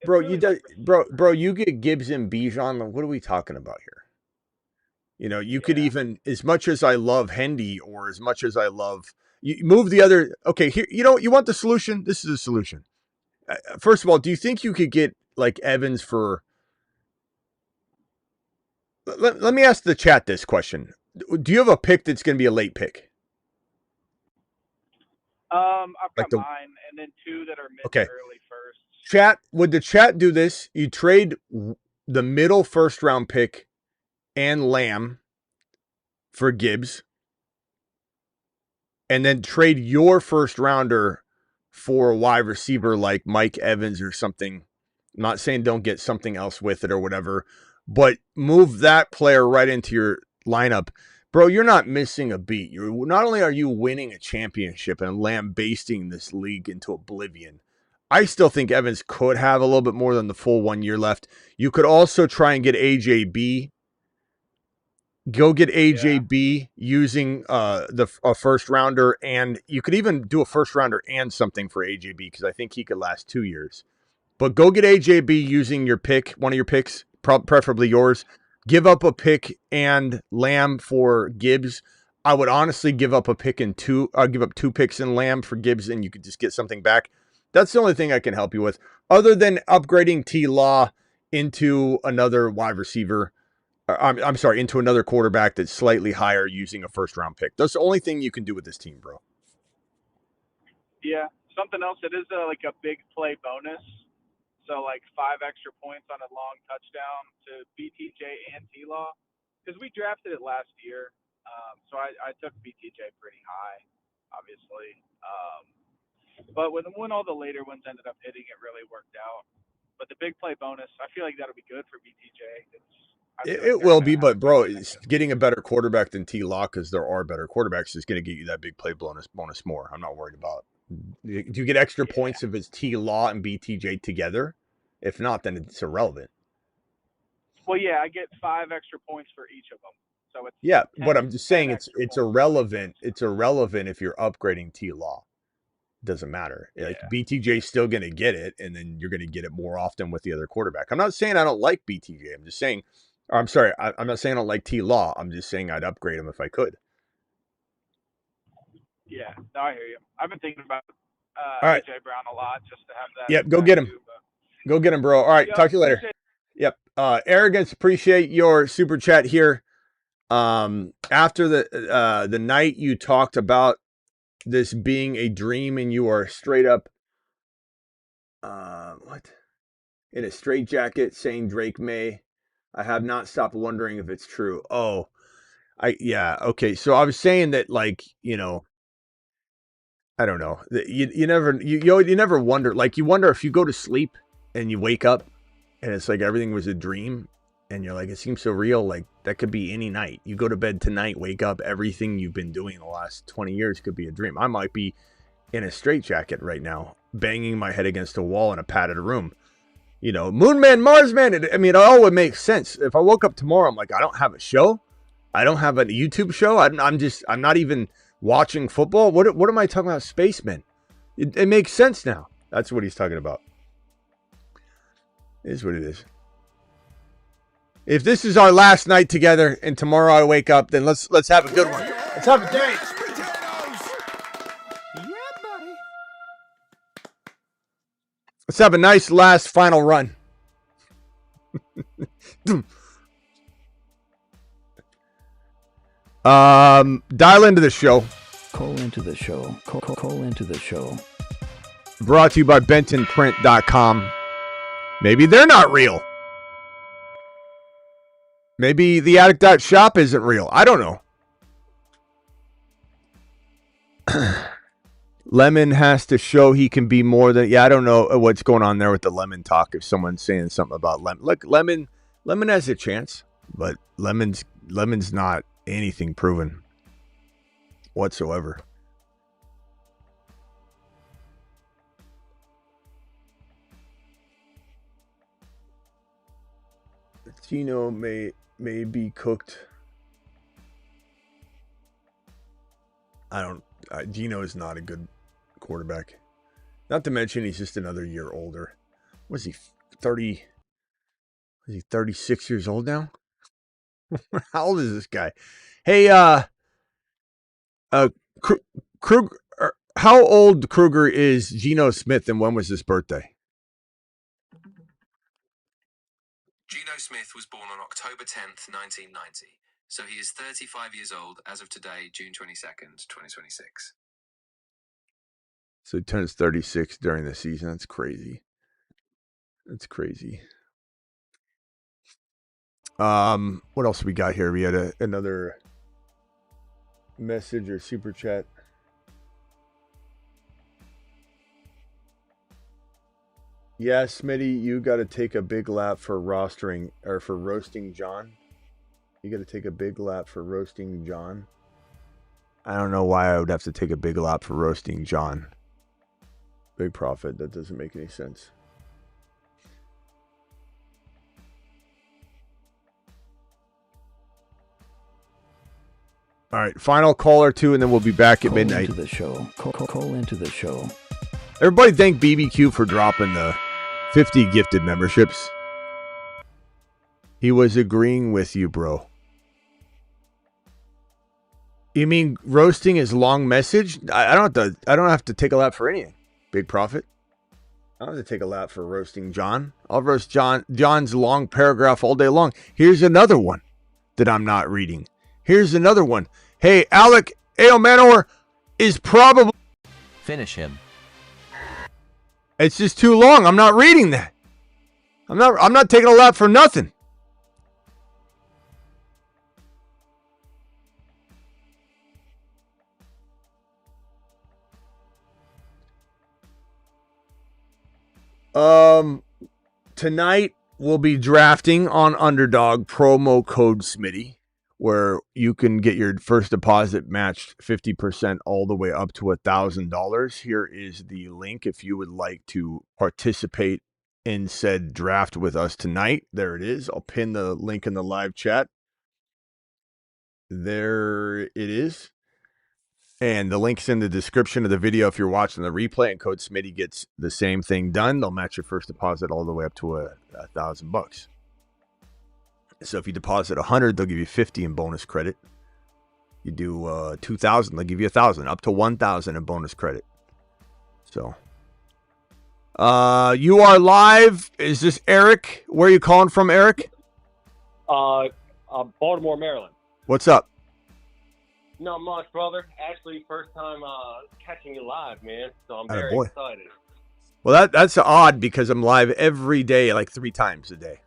Bro, you get Gibbs and Bijan. What are we talking about here? You could even, as much as I love Hendy, or as much as I love, you move the other. Okay, here, you want the solution? This is a solution. First of all, do you think you could get like Evans for? Let me ask the chat this question: do you have a pick that's going to be a late pick? I've Like got mine, and then 2 that are mid to early first. Chat, would the chat do this? You trade the middle first round pick and Lamb for Gibbs, and then trade your first rounder for a wide receiver like Mike Evans or something. I'm not saying don't get something else with it or whatever, but move that player right into your lineup. Bro, you're not missing a beat. You're not only are you winning a championship and lambasting this league into oblivion, I still think Evans could have a little bit more than the full 1 year left. You could also try and get AJB. Go get AJB using a first rounder, and you could even do a first rounder and something for AJB because I think he could last 2 years. But go get AJB using your pick, one of your picks, preferably yours. Give up a pick and Lamb for Gibbs. I would honestly give up a pick and 2. I'll give up 2 picks and Lamb for Gibbs, and you could just get something back. That's the only thing I can help you with, other than upgrading T. Law into another wide receiver. I'm sorry, into another quarterback that's slightly higher using a first round pick. That's the only thing you can do with this team, bro. Yeah, something else. It is like a big play bonus. So like 5 extra points on a long touchdown to BTJ and T-Law, because we drafted it last year. So I took BTJ pretty high, obviously. But when all the later ones ended up hitting, it really worked out. But the big play bonus, I feel like that'll be good for BTJ. It will be, but bro, it's getting a better quarterback than T-Law, because there are better quarterbacks, is going to get you that big play bonus more. I'm not worried about. Do you get extra points if it's T-Law and BTJ together? If not, then it's irrelevant. Well, yeah, I get 5 extra points for each of them. So it's but I'm just saying it's irrelevant. It's irrelevant if you're upgrading T-Law. Doesn't matter. Like BTJ's still going to get it, and then you're going to get it more often with the other quarterback. I'm not saying I don't like BTJ. I'm just saying, I'm sorry, I'm not saying I don't like T-Law. I'm just saying I'd upgrade him if I could. Yeah, no, I hear you. I've been thinking about all right. AJ Brown a lot just to have that. Yep, go get him. Go get him, bro. All right, talk to you later. Yep. Arrogance, appreciate your super chat here. After the night you talked about this being a dream and you are straight up in a straitjacket saying Drake May, I have not stopped wondering if it's true. Oh, okay. So I was saying that, like, you know, I don't know. You never wonder. Like, you wonder if you go to sleep and you wake up and it's like everything was a dream, and you're like, it seems so real. Like, that could be any night. You go to bed tonight, wake up, everything you've been doing the last 20 years could be a dream. I might be in a straitjacket right now, banging my head against a wall in a padded room. You know, Moon Man, Mars Man. It all would make sense. If I woke up tomorrow, I'm like, I don't have a show. I don't have a YouTube show. I'm not even watching football. What am I talking about? Spacemen. It makes sense now. That's what he's talking about. It is what it is. If this is our last night together and tomorrow I wake up, then let's have a good one. Let's have a day. Let's have a nice last final run. Dial into the show. Call into the show. Call into the show. Brought to you by BentonPrint.com. Maybe they're not real. Maybe the Addict.shop isn't real. I don't know. Lemon has to show he can be more than... Yeah, I don't know what's going on there with the Lemon talk. If someone's saying something about Lemon. Look, Lemon has a chance, but Lemon's not anything proven whatsoever. Geno may be cooked. Geno is not a good quarterback. Not to mention he's just another year older. Was he 30? Is he 36 years old now? How old is this guy? Hey, Kruger, how old Kruger is Geno Smith, and when was his birthday? Geno Smith was born on October 10th, 1990. So he is 35 years old as of today, June 22nd, 2026. So he turns 36 during the season. That's crazy. That's crazy. What else we got here? We had another message or super chat. Yeah, Smitty, you got to take a big lap for roasting John. You got to take a big lap for roasting John. I don't know why I would have to take a big lap for roasting John. Big profit. That doesn't make any sense. All right, final call or two, and then we'll be back at midnight. Into the show. Call into the show. Everybody thank BBQ for dropping the 50 gifted memberships. He was agreeing with you, bro. You mean roasting his long message? I don't have to take a lap for anything. Big profit. I don't have to take a lap for roasting John. I'll roast John's long paragraph all day long. Here's another one that I'm not reading. Here's another one. Hey, Alec Aomanor is probably... Finish him. It's just too long. I'm not reading that. I'm not taking a lap for nothing. Tonight we'll be drafting on Underdog promo code Smitty, where you can get your first deposit matched 50% all the way up to $1,000. Here is the link if you would like to participate in said draft with us tonight. There it is. I'll pin the link in the live chat. There it is. And the link's in the description of the video if you're watching the replay, and code Smitty gets the same thing done. They'll match your first deposit all the way up to $1,000. So if you deposit 100, they'll give you 50 in bonus credit. You do 2,000, they'll give you 1,000, up to 1,000 in bonus credit. So you are live. Is this Eric? Where are you calling from, Eric? Baltimore, Maryland. What's up? Not much, brother. Actually, first time catching you live, man. So I'm very excited. Well, that's odd because I'm live every day, like 3 times a day.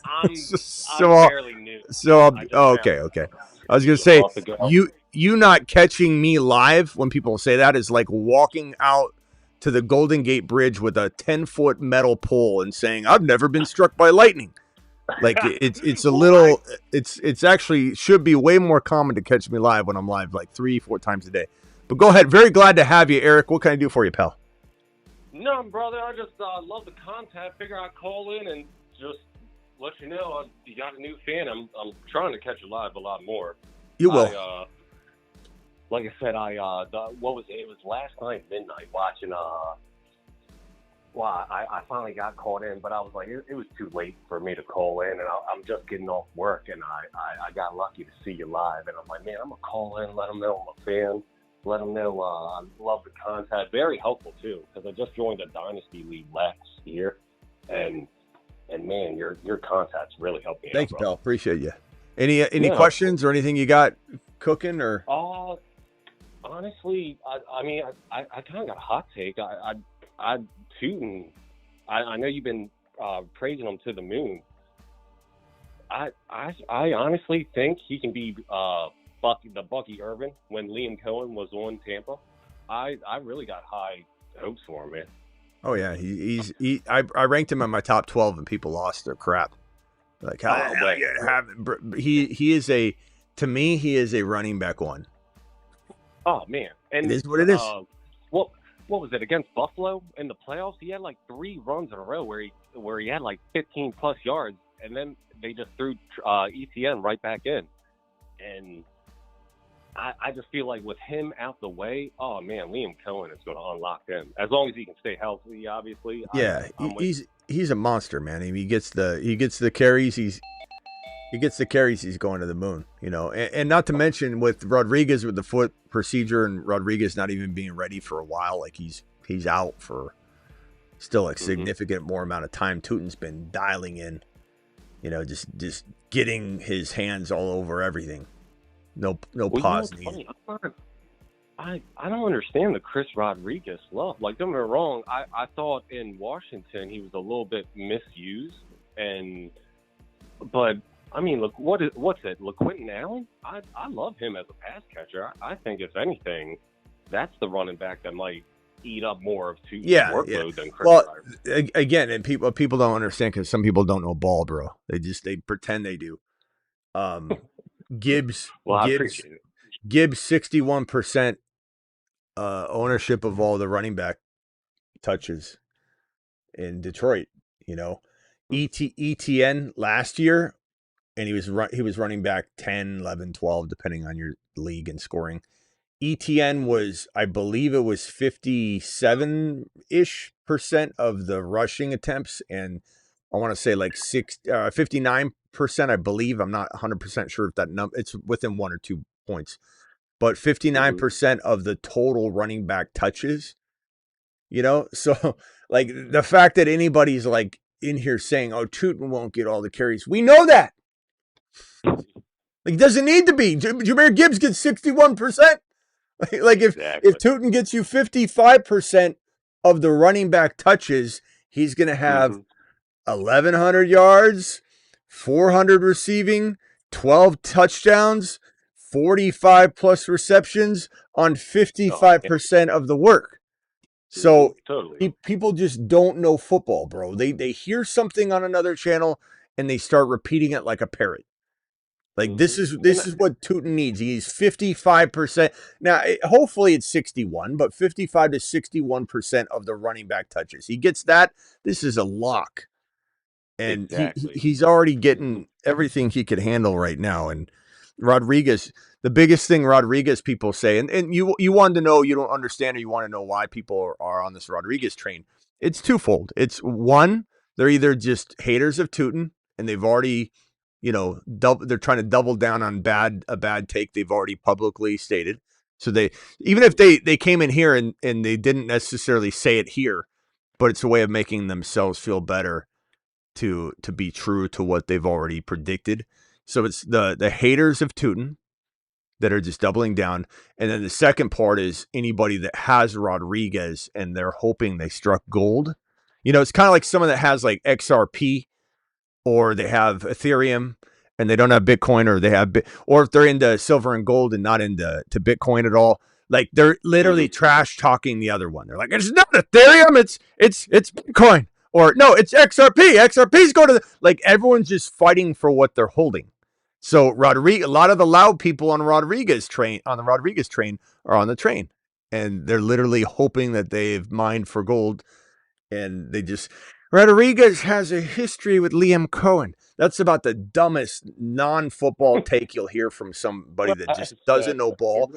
I'm fairly new. Okay. I was gonna say you not catching me live when people say that is like walking out to the Golden Gate Bridge with a 10-foot metal pole and saying, "I've never been struck by lightning." Like it's a little, it's actually should be way more common to catch me live when I'm live like 3-4 times a day. But go ahead. Very glad to have you, Eric. What can I do for you, pal? No, brother. I just love the content. Figure I'd call in and just let you know you got a new fan. I'm trying to catch you live a lot more. You will. Like I said, what was it? It was last night midnight watching. Well, I finally got called in, but I was like, it was too late for me to call in, and I'm just getting off work, and I got lucky to see you live, and I'm like, man, I'm going to call in, let them know I'm a fan, let them know I love the content. Very helpful, too, because I just joined a Dynasty League last year, and man, your contact's really helped me out. Thank you, pal. Appreciate you. Any questions or anything you got cooking? Or honestly, I mean, I kind of got a hot take. Tootin', I know you've been praising him to the moon. I honestly think he can be Bucky Irvin when Liam Cohen was on Tampa. I really got high hopes for him, man. Oh yeah, I ranked him in my top 12 and people lost their crap. Like he is to me he is a running back one. Oh man, and it is what it is. What was it against Buffalo in the playoffs? He had like 3 runs in a row where he had like 15 plus yards, and then they just threw ETN right back in. And I just feel like with him out the way, oh man, Liam Cohen is going to unlock him as long as he can stay healthy. Obviously, yeah, he's a monster, man. I mean, he gets the carries. He gets the carries. He's going to the moon, you know. And not to mention with Rodriguez with the foot procedure and Rodriguez not even being ready for a while, like he's out for still a significant more amount of time. Tootin's been dialing in just getting his hands all over everything. No pause needed. I don't understand the Chris Rodriguez love. Like, don't get me wrong, I thought in Washington he was a little bit misused, but I mean, look, what's it? LaQuinton Allen? I love him as a pass catcher. I think if anything, that's the running back that might eat up more of Tutun's workload than Chris Rodriguez. Again, and people don't understand because some people don't know ball, bro. They pretend they do. Gibbs 61% ownership of all the running back touches in Detroit. ETN last year, and he was running back 10, 11, 12, depending on your league and scoring. ETN was, I believe it was 57-ish% of the rushing attempts, and I want to say like 59%, I believe. I'm not 100% sure if that number, it's within 1 or 2 points, but 59% of the total running back touches, so like the fact that anybody's like in here saying, oh, Tuten won't get all the carries. We know that. Like, it doesn't need to be. Jahmyr Gibbs gets 61%. Like if Tuten gets you 55% of the running back touches, he's going to have 1,100 yards, 400 receiving, 12 touchdowns, 45 plus receptions on 55% of the work. So people just don't know football, bro. They hear something on another channel and they start repeating it like a parrot. Like this is what Tuten needs. He needs 55%. Now, hopefully it's 61, but 55 to 61% of the running back touches. He gets that. This is a lock. And he's already getting everything he could handle right now. And Rodriguez, the biggest thing Rodriguez people say, and you wanted to know, you don't understand, or you want to know why people are on this Rodriguez train. It's twofold. It's one, they're either just haters of Tuten, and they've already, they're trying to double down on a bad take they've already publicly stated. So even if they came in here and they didn't necessarily say it here, but it's a way of making themselves feel better to be true to what they've already predicted. So it's the haters of Tuten that are just doubling down. And then the second part is anybody that has Rodriguez and they're hoping they struck gold. It's kind of like someone that has like XRP, or they have Ethereum and they don't have Bitcoin, or they have or if they're into silver and gold and not into Bitcoin at all. Like they're literally trash talking the other one. They're like, it's not Ethereum, it's Bitcoin. Or no, it's XRP. XRP's going to like everyone's just fighting for what they're holding. So a lot of the loud people on the Rodriguez train are on the train, and they're literally hoping that they've mined for gold. And Rodriguez has a history with Liam Cohen. That's about the dumbest non-football take you'll hear from somebody that just doesn't know ball.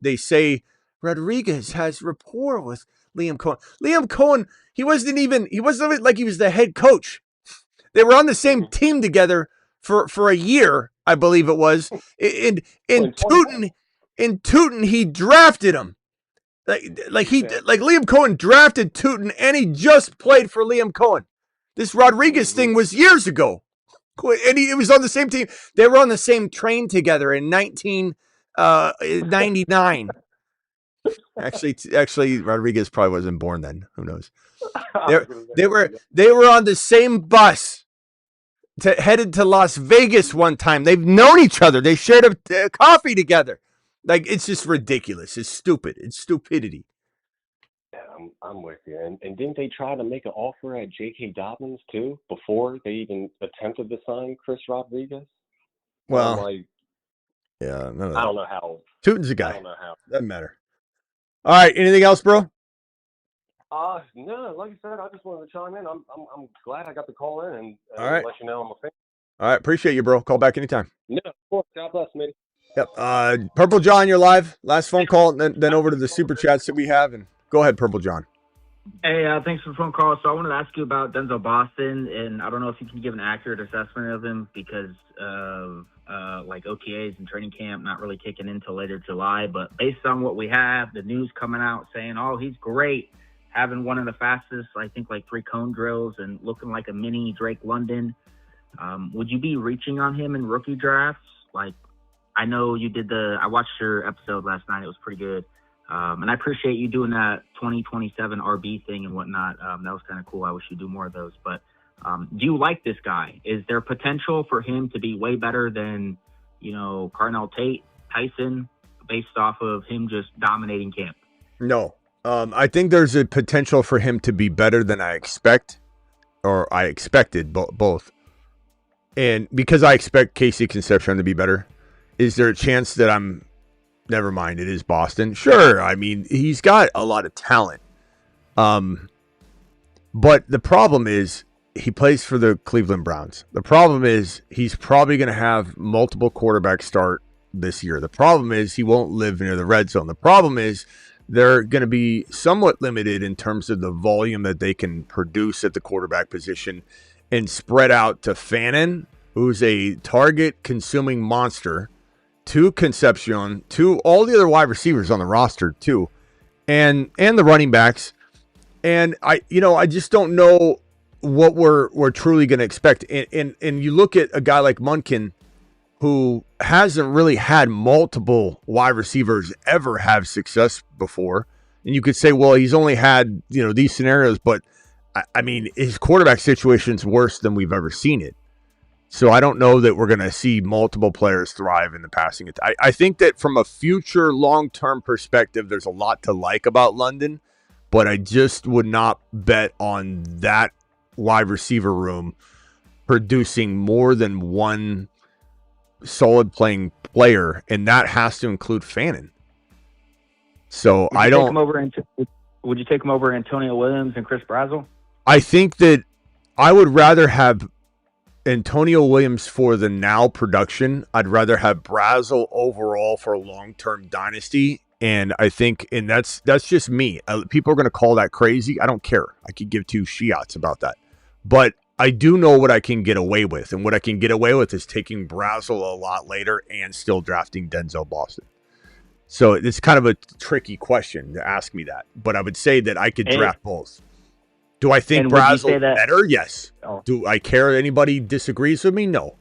They say Rodriguez has rapport with Liam Cohen. Liam Cohen, he wasn't like he was the head coach. They were on the same team together for a year, I believe it was. In Tuten, he drafted him. Like Liam Cohen drafted Tuten, and he just played for Liam Cohen. This Rodriguez thing was years ago, and it was on the same team. They were on the same train together in 1999. Actually, Rodriguez probably wasn't born then. Who knows? They were on the same bus headed to Las Vegas one time. They've known each other. They shared a coffee together. Like, it's just ridiculous. It's stupid. It's stupidity. Yeah, I'm with you. And didn't they try to make an offer at J.K. Dobbins too before they even attempted to sign Chris Rodriguez? Well, yeah, none of that. I don't know how. Tuten's a guy. I don't know how. Doesn't matter. All right. Anything else, bro? No. Like I said, I just wanted to chime in. I'm glad I got the call in and all right. let you know I'm a fan. All right. Appreciate you, bro. Call back anytime. No, of course. God bless, Smitty. Yep. Purple John, you're live. Last phone call, and then over to the super chats that we have. And go ahead, Purple John. Hey, thanks for the phone call. So I wanted to ask you about Denzel Boston, and I don't know if you can give an accurate assessment of him because of like OTAs and training camp not really kicking in until later July. But based on what we have, the news coming out saying, oh, he's great, having one of the fastest, I think, like 3 cone drills and looking like a mini Drake London. Would you be reaching on him in rookie drafts? Like, I know you did I watched your episode last night. It was pretty good. And I appreciate you doing that 2027 RB thing and whatnot. That was kind of cool. I wish you'd do more of those. But do you like this guy? Is there potential for him to be way better than, Carnell Tyson, based off of him just dominating camp? No. I think there's a potential for him to be better than I expect, or I expected both. And because I expect Casey Concepcion to be better, is there a chance that never mind, it is Boston? Sure. I mean, he's got a lot of talent. But the problem is he plays for the Cleveland Browns. The problem is he's probably going to have multiple quarterbacks start this year. The problem is he won't live near the red zone. The problem is they're going to be somewhat limited in terms of the volume that they can produce at the quarterback position and spread out to Fannin, who's a target-consuming monster, to Concepcion, to all the other wide receivers on the roster too, and the running backs. And I just don't know what we're truly going to expect. And you look at a guy like Munkin, who hasn't really had multiple wide receivers ever have success before. And you could say, well, he's only had, these scenarios, but I mean, his quarterback situation's worse than we've ever seen it. So I don't know that we're going to see multiple players thrive in the passing. I think that from a future long-term perspective, there's a lot to like about London, but I just would not bet on that wide receiver room producing more than one solid playing player, and that has to include Fannin. So Would you take him over Antonio Williams and Chris Brazzell? I think that I would rather have Antonio Williams for the now production. I'd rather have Brazzell overall for long-term dynasty. And I think, and that's just me. People are going to call that crazy. I don't care. I could give two shiots about that. But I do know what I can get away with. And what I can get away with is taking Brazzell a lot later and still drafting Denzel Boston. So it's kind of a tricky question to ask me that. But I would say that I could draft both. Do I think Brazzell better? Yes. Oh. Do I care anybody disagrees with me? No.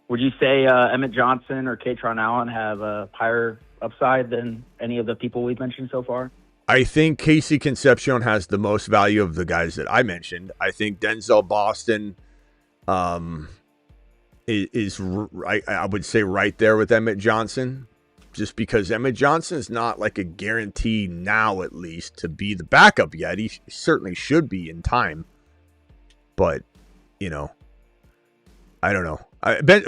Would you say Emmett Johnson or Katron Allen have a higher upside than any of the people we've mentioned so far? I think Casey Concepcion has the most value of the guys that I mentioned. I think Denzel Boston is I would say right there with Emmett Johnson, just because Emmett Johnson is not like a guarantee now, at least, to be the backup yet. He certainly should be in time. But, I don't know.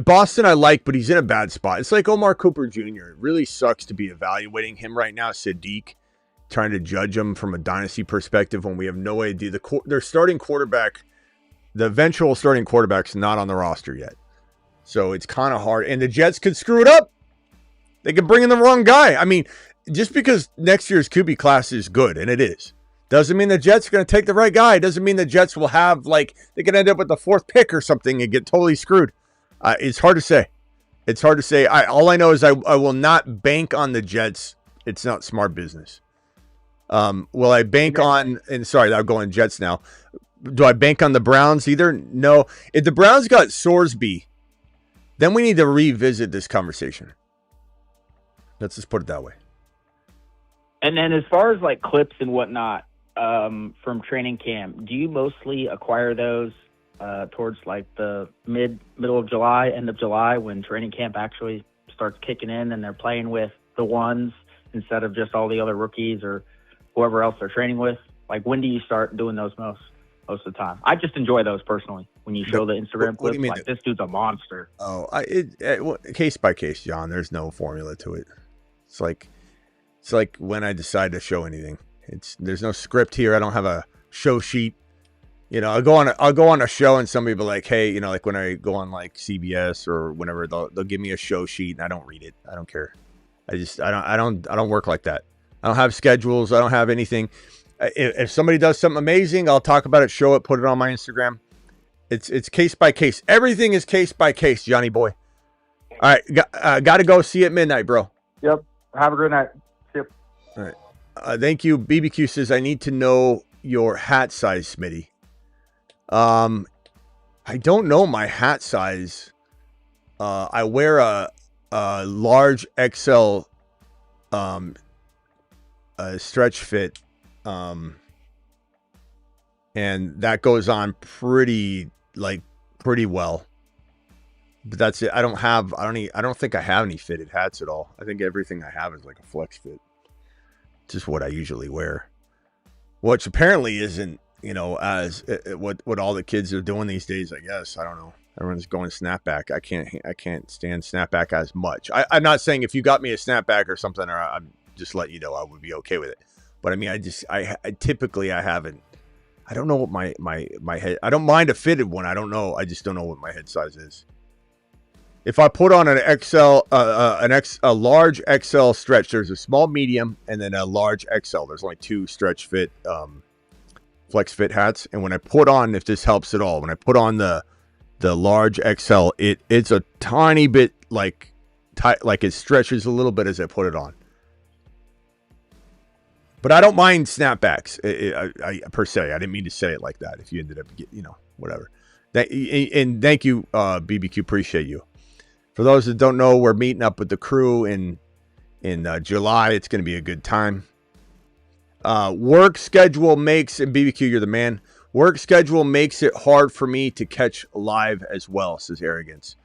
Boston I like, but he's in a bad spot. It's like Omar Cooper Jr. It really sucks to be evaluating him right now, Sadiq, trying to judge him from a dynasty perspective when we have no idea. Their starting quarterback, the eventual starting quarterback's not on the roster yet. So it's kind of hard. And the Jets could screw it up. They could bring in the wrong guy. I mean, just because next year's QB class is good, and it is, doesn't mean the Jets are going to take the right guy. Doesn't mean the Jets will have, they could end up with the fourth pick or something and get totally screwed. It's hard to say. It's hard to say. All I know is I will not bank on the Jets. It's not smart business. Will I bank on, and sorry, I'm going Jets now. Do I bank on the Browns either? No. If the Browns got Sorsby, then we need to revisit this conversation. Let's just put it that way. And then as far as clips and whatnot from training camp, do you mostly acquire those towards the middle of July, end of July, when training camp actually starts kicking in and they're playing with the ones instead of just all the other rookies or whoever else they're training with? When do you start doing those most of the time? I just enjoy those personally. When you show the Instagram clips, this dude's a monster. Oh, case by case, John. There's no formula to it. It's like when I decide to show anything. There's no script here. I don't have a show sheet. I'll go on a show and somebody will be like, hey, when I go on CBS or whenever, they'll give me a show sheet and I don't read it. I don't care. I don't work like that. I don't have schedules. I don't have anything. If somebody does something amazing, I'll talk about it, show it, put it on my Instagram. It's case by case. Everything is case by case, Johnny boy. All right, got to go. See you at midnight, bro. Yep. Have a good night. Yep. All right. Thank you. BBQ says, I need to know your hat size, Smitty. I don't know my hat size. I wear a large XL stretch fit, and that goes on pretty well. But that's it. I don't think I have any fitted hats at all. I think everything I have is like a flex fit. Just what I usually wear, which apparently isn't, as what all the kids are doing these days. I guess I don't know. Everyone's going snapback. I can't stand snapback as much. I'm not saying if you got me a snapback or something, or I'm just letting you know I would be okay with it. But I mean, I typically haven't. I don't know what my head. I don't mind a fitted one. I don't know. I just don't know what my head size is. If I put on an XL, a large XL stretch, there's a small, medium, and then a large XL. There's only 2 stretch fit, flex fit hats. And when I put on, if this helps at all, when I put on the large XL, it's a tiny bit like it stretches a little bit as I put it on. But I don't mind snapbacks. I per se, I didn't mean to say it like that. If you ended up, whatever. And thank you, BBQ. Appreciate you. For those that don't know, we're meeting up with the crew in July. It's going to be a good time. Work schedule makes, and BBQ, you're the man. Work schedule makes it hard for me to catch live as well, says Arrogance.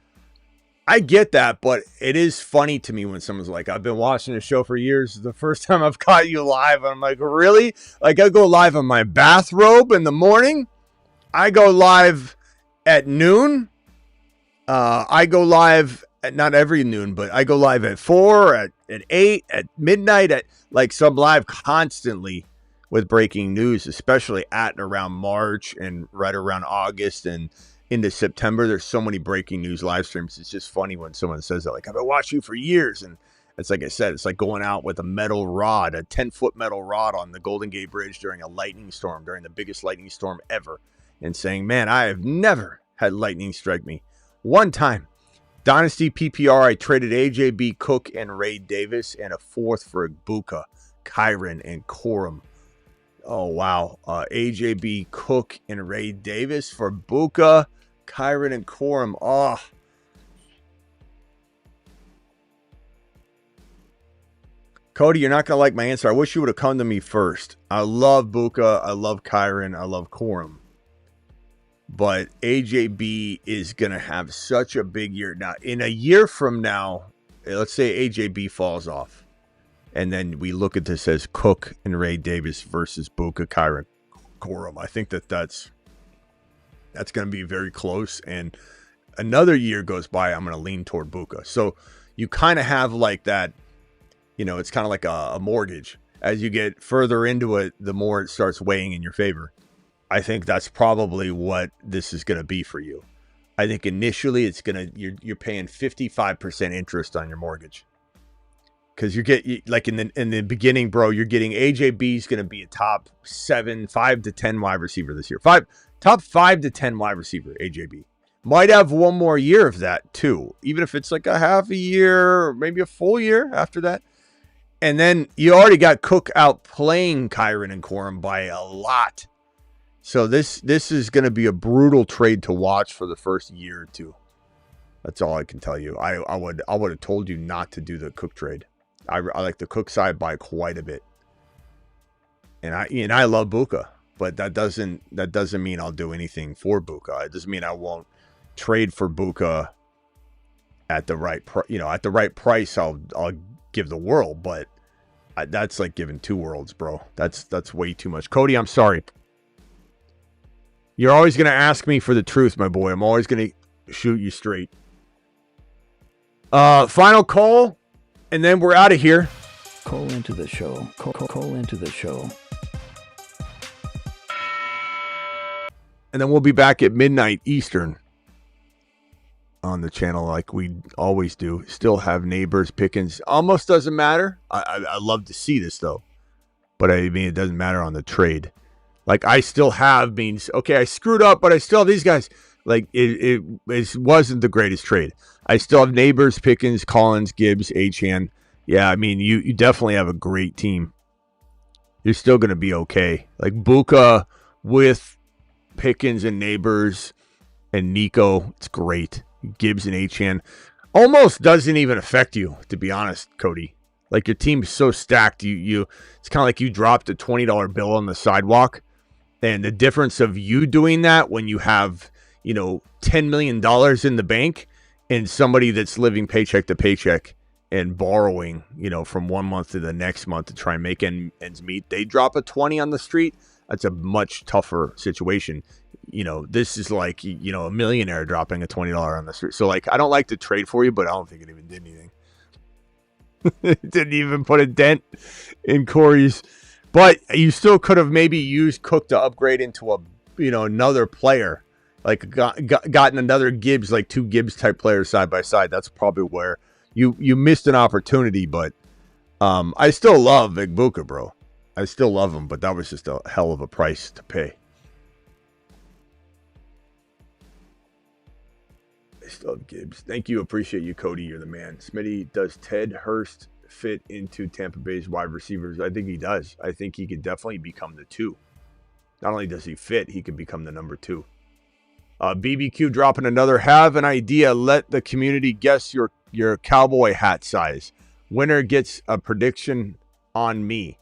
I get that, but it is funny to me when someone's like, I've been watching the show for years. The first time I've caught you live, I'm like, really? Like, I go live in my bathrobe in the morning. I go live at noon. I go live at not every noon, but I go live at 4, at 8, at midnight, so I'm live constantly with breaking news, especially at and around March and right around August and into September. There's so many breaking news live streams. It's just funny when someone says that, like, I've been watching you for years. And it's like I said, it's like going out with a metal rod, a 10-foot metal rod on the Golden Gate Bridge during a lightning storm, during the biggest lightning storm ever, and saying, man, I have never had lightning strike me. One time, Dynasty PPR, I traded AJB, Cook, and Ray Davis, and a 4th for Egbuka, Kyren, and Corum. Oh, wow. AJB, Cook, and Ray Davis for Egbuka, Kyren, and Corum. Oh. Cody, you're not going to like my answer. I wish you would have come to me first. I love Egbuka. I love Kyren. I love Corum. But AJB is going to have such a big year. Now, in a year from now, let's say AJB falls off. And then we look at this as Cook and Ray Davis versus Egbuka, Kyren, Corum. I think that's going to be very close. And another year goes by, I'm going to lean toward Egbuka. So you kind of have like that, it's kind of like a mortgage. As you get further into it, the more it starts weighing in your favor. I think that's probably what this is going to be for you. I think initially you're paying 55% interest on your mortgage. Because like in the beginning, bro, you're getting AJB is going to be a top 5 to 10 wide receiver this year. Top 5 to 10 wide receiver, AJB. Might have one more year of that too, even if it's like a half a year or maybe a full year after that. And then you already got Cook out playing Kyren and Corum by a lot. So this is going to be a brutal trade to watch for the first year or two. That's all I can tell you. I would have told you not to do the Cook trade. I like the Cook side by quite a bit. And I love Egbuka, but that doesn't mean I'll do anything for Egbuka. It doesn't mean I won't trade for Egbuka at the right at the right price. I'll give the world, but that's like giving 2 worlds, bro. That's way too much. Cody, I'm sorry. You're always going to ask me for the truth, my boy. I'm always going to shoot you straight. Final call, and then we're out of here. Call into the show. Call into the show. And then we'll be back at midnight Eastern on the channel like we always do. Still have Neighbors, Pickens. Almost doesn't matter. I love to see this, though. But I mean, it doesn't matter on the trade. Like, I still have means, okay, I screwed up, but I still have these guys. Like, it wasn't the greatest trade. I still have Neighbors, Pickens, Collins, Gibbs, Achane. Yeah, I mean, you definitely have a great team. You're still going to be okay. Like, Egbuka with Pickens and Neighbors and Nico. It's great. Gibbs and Achane. Almost doesn't even affect you, to be honest, Cody. Like, your team's so stacked, it's kind of like you dropped a $20 bill on the sidewalk, and the difference of you doing that when you have, $10 million in the bank and somebody that's living paycheck to paycheck and borrowing, from one month to the next month to try and make ends meet. They drop a 20 on the street. That's a much tougher situation. This is like, a millionaire dropping a $20 on the street. So, like, I don't like to trade for you, but I don't think it even did anything. It didn't even put a dent in Corey's. But you still could have maybe used Cook to upgrade into another player. Like, gotten another Gibbs, like 2 Gibbs type players side by side. That's probably where you missed an opportunity. But I still love Egbuka, bro. I still love him, but that was just a hell of a price to pay. I still have Gibbs. Thank you. Appreciate you, Cody. You're the man. Smitty, does Ted Hurst fit into Tampa Bay's wide receivers? I think he does. I think he could definitely become the 2. Not only does he fit, he could become the number 2. BBQ dropping another. Have an idea. Let the community guess your cowboy hat size. Winner gets a prediction on me.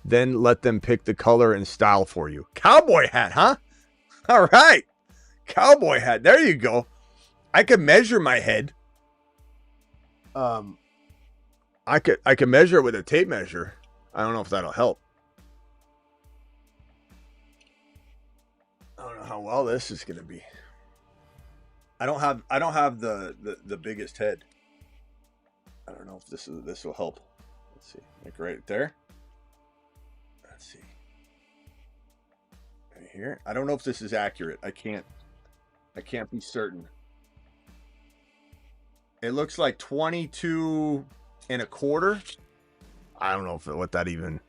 Then let them pick the color and style for you. Cowboy hat, huh? All right. Cowboy hat. There you go. I could measure my head. I could measure it with a tape measure. I don't know if that'll help. I don't know how well this is gonna be. I don't have the biggest head. I don't know if this will help. Let's see. Like right there. Let's see. Right here. I don't know if this is accurate. I can't be certain. It looks like 22 1/4. I don't know what that even.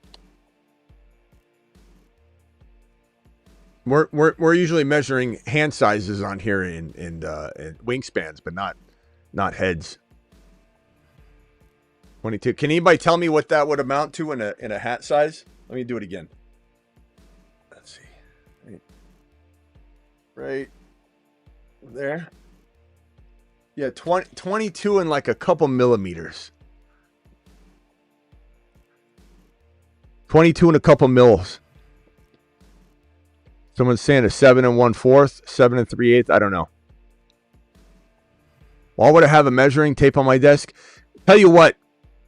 We're usually measuring hand sizes on here in wingspans, but not heads. 22. Can anybody tell me what that would amount to in a hat size? Let me do it again. Let's see. Right there. Yeah, 22 and like a couple millimeters. 22 and a couple mils. Someone's saying a 7 1/4, 7 3/8. I don't know. Why would I have a measuring tape on my desk? Tell you what,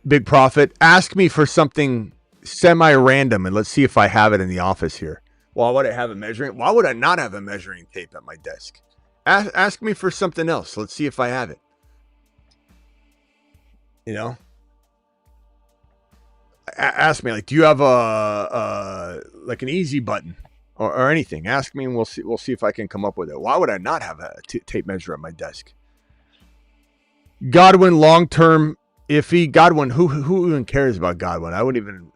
Big Prophet, ask me for something semi-random and let's see if I have it in the office here. Why would I have a measuring? Why would I not have a measuring tape at my desk? Ask me for something else. Let's see if I have it. Ask me, like, do you have like an easy button or anything? Ask me and we'll see if I can come up with it. Why would I not have a tape measure at my desk? Godwin long-term iffy. Godwin, who even cares about Godwin? I wouldn't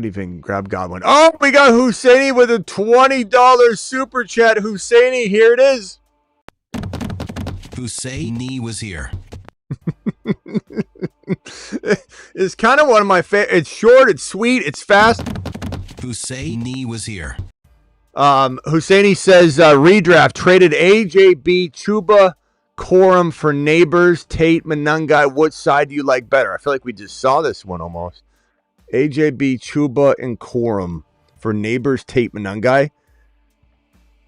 even grab Godwin. Oh, we got Husseini with a $20 super chat. Husseini, here it is. Husseini was here. It's kind of one of my favorite. It's short, it's sweet, it's fast. Husseini was here. Husseini says redraft traded AJB, Chuba, Corum for Neighbors, Tate, Manungai. What side do you like better? I feel like we just saw this one almost. AJB, Chuba, and Corum for Neighbors, Tate, Manungai.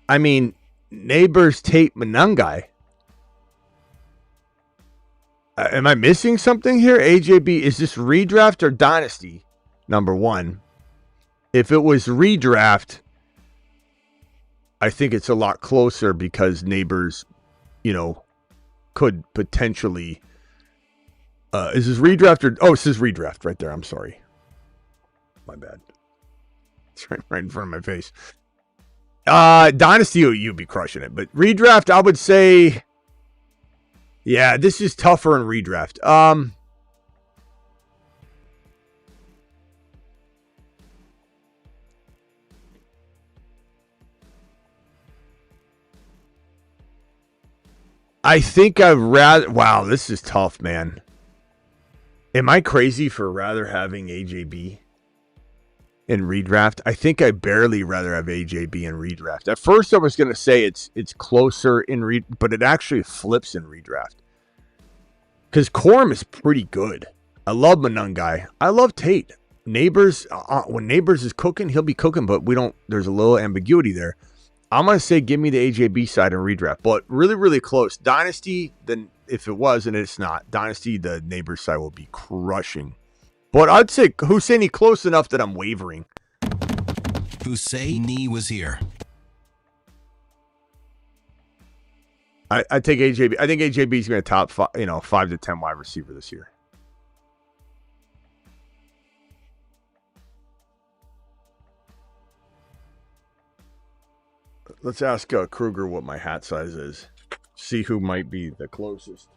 I mean, Neighbors, Tate, Manungai. Am I missing something here? AJB, is this redraft or dynasty? Number one. If it was redraft, I think it's a lot closer because Neighbors, could potentially. Is this redraft or? Oh, this is redraft right there. I'm sorry. My bad. It's right in front of my face. Dynasty, you'd be crushing it, but redraft, I would say. Yeah, this is tougher in redraft. I think I'd rather. Wow, this is tough, man. Am I crazy for rather having AJB? in redraft. I think I barely rather have AJB in redraft. At first, I was going to say it's closer in but it actually flips in redraft. Because Corum is pretty good. I love Manungai. I love Tate. Neighbors, when Neighbors is cooking, he'll be cooking, but there's a little ambiguity there. I'm going to say give me the AJB side in redraft, but really, really close. Dynasty, then if it was and it's not, Dynasty, the Neighbors side will be crushing. But I'd say Husseini close enough that I'm wavering. Husseini was here. I take AJB. I think AJB is going to top 5 to 10 wide receiver this year. Let's ask Kruger what my hat size is. See who might be the closest.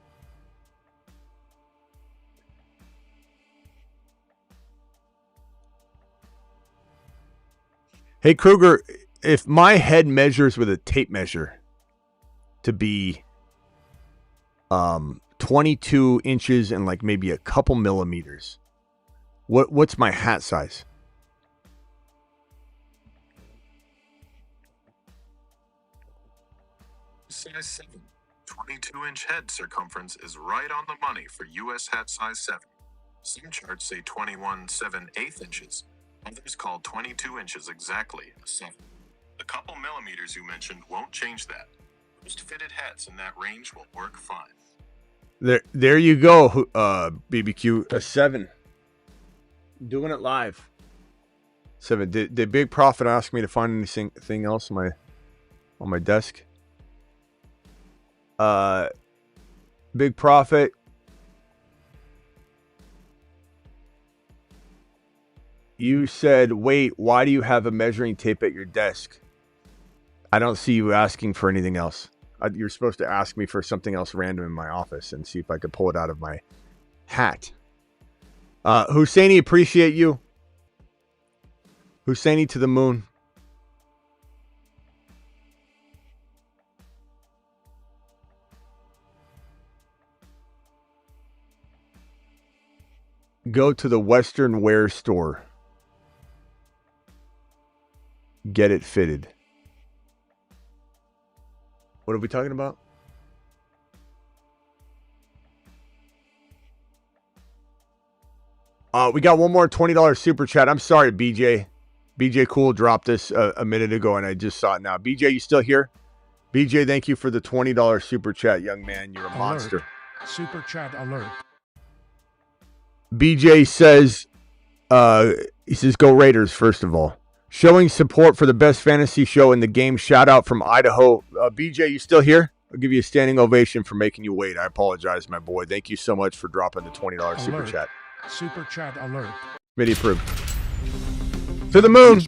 Hey, Kruger, if my head measures with a tape measure to be 22 inches and like maybe a couple millimeters, what's my hat size? Size 7. 22-inch head circumference is right on the money for U.S. hat size 7. Some charts say 21 7/8 inches. Others call 22 inches exactly a 7. The couple millimeters you mentioned won't change that. Most fitted hats in that range will work fine. There you go, BBQ. A 7. Doing it live. 7. Did Big Profit ask me to find anything else on my desk? Big Profit. You said, wait, why do you have a measuring tape at your desk? I don't see you asking for anything else. You're supposed to ask me for something else random in my office and see if I could pull it out of my hat. Husseini, appreciate you. Husseini to the moon. Go to the Western Wear store. Get it fitted. What are we talking about? We got one more $20 super chat. I'm sorry, BJ. BJ Cool dropped this a minute ago, and I just saw it now. BJ, you still here? BJ, thank you for the $20 super chat, young man. You're a monster. Super chat alert. BJ says, he says, go Raiders, first of all. Showing support for the best fantasy show in the game. Shout out from Idaho. BJ, you still here? I'll give you a standing ovation for making you wait. I apologize, my boy. Thank you so much for dropping the $20 super chat. Super chat alert. Smitty approved. To the moon.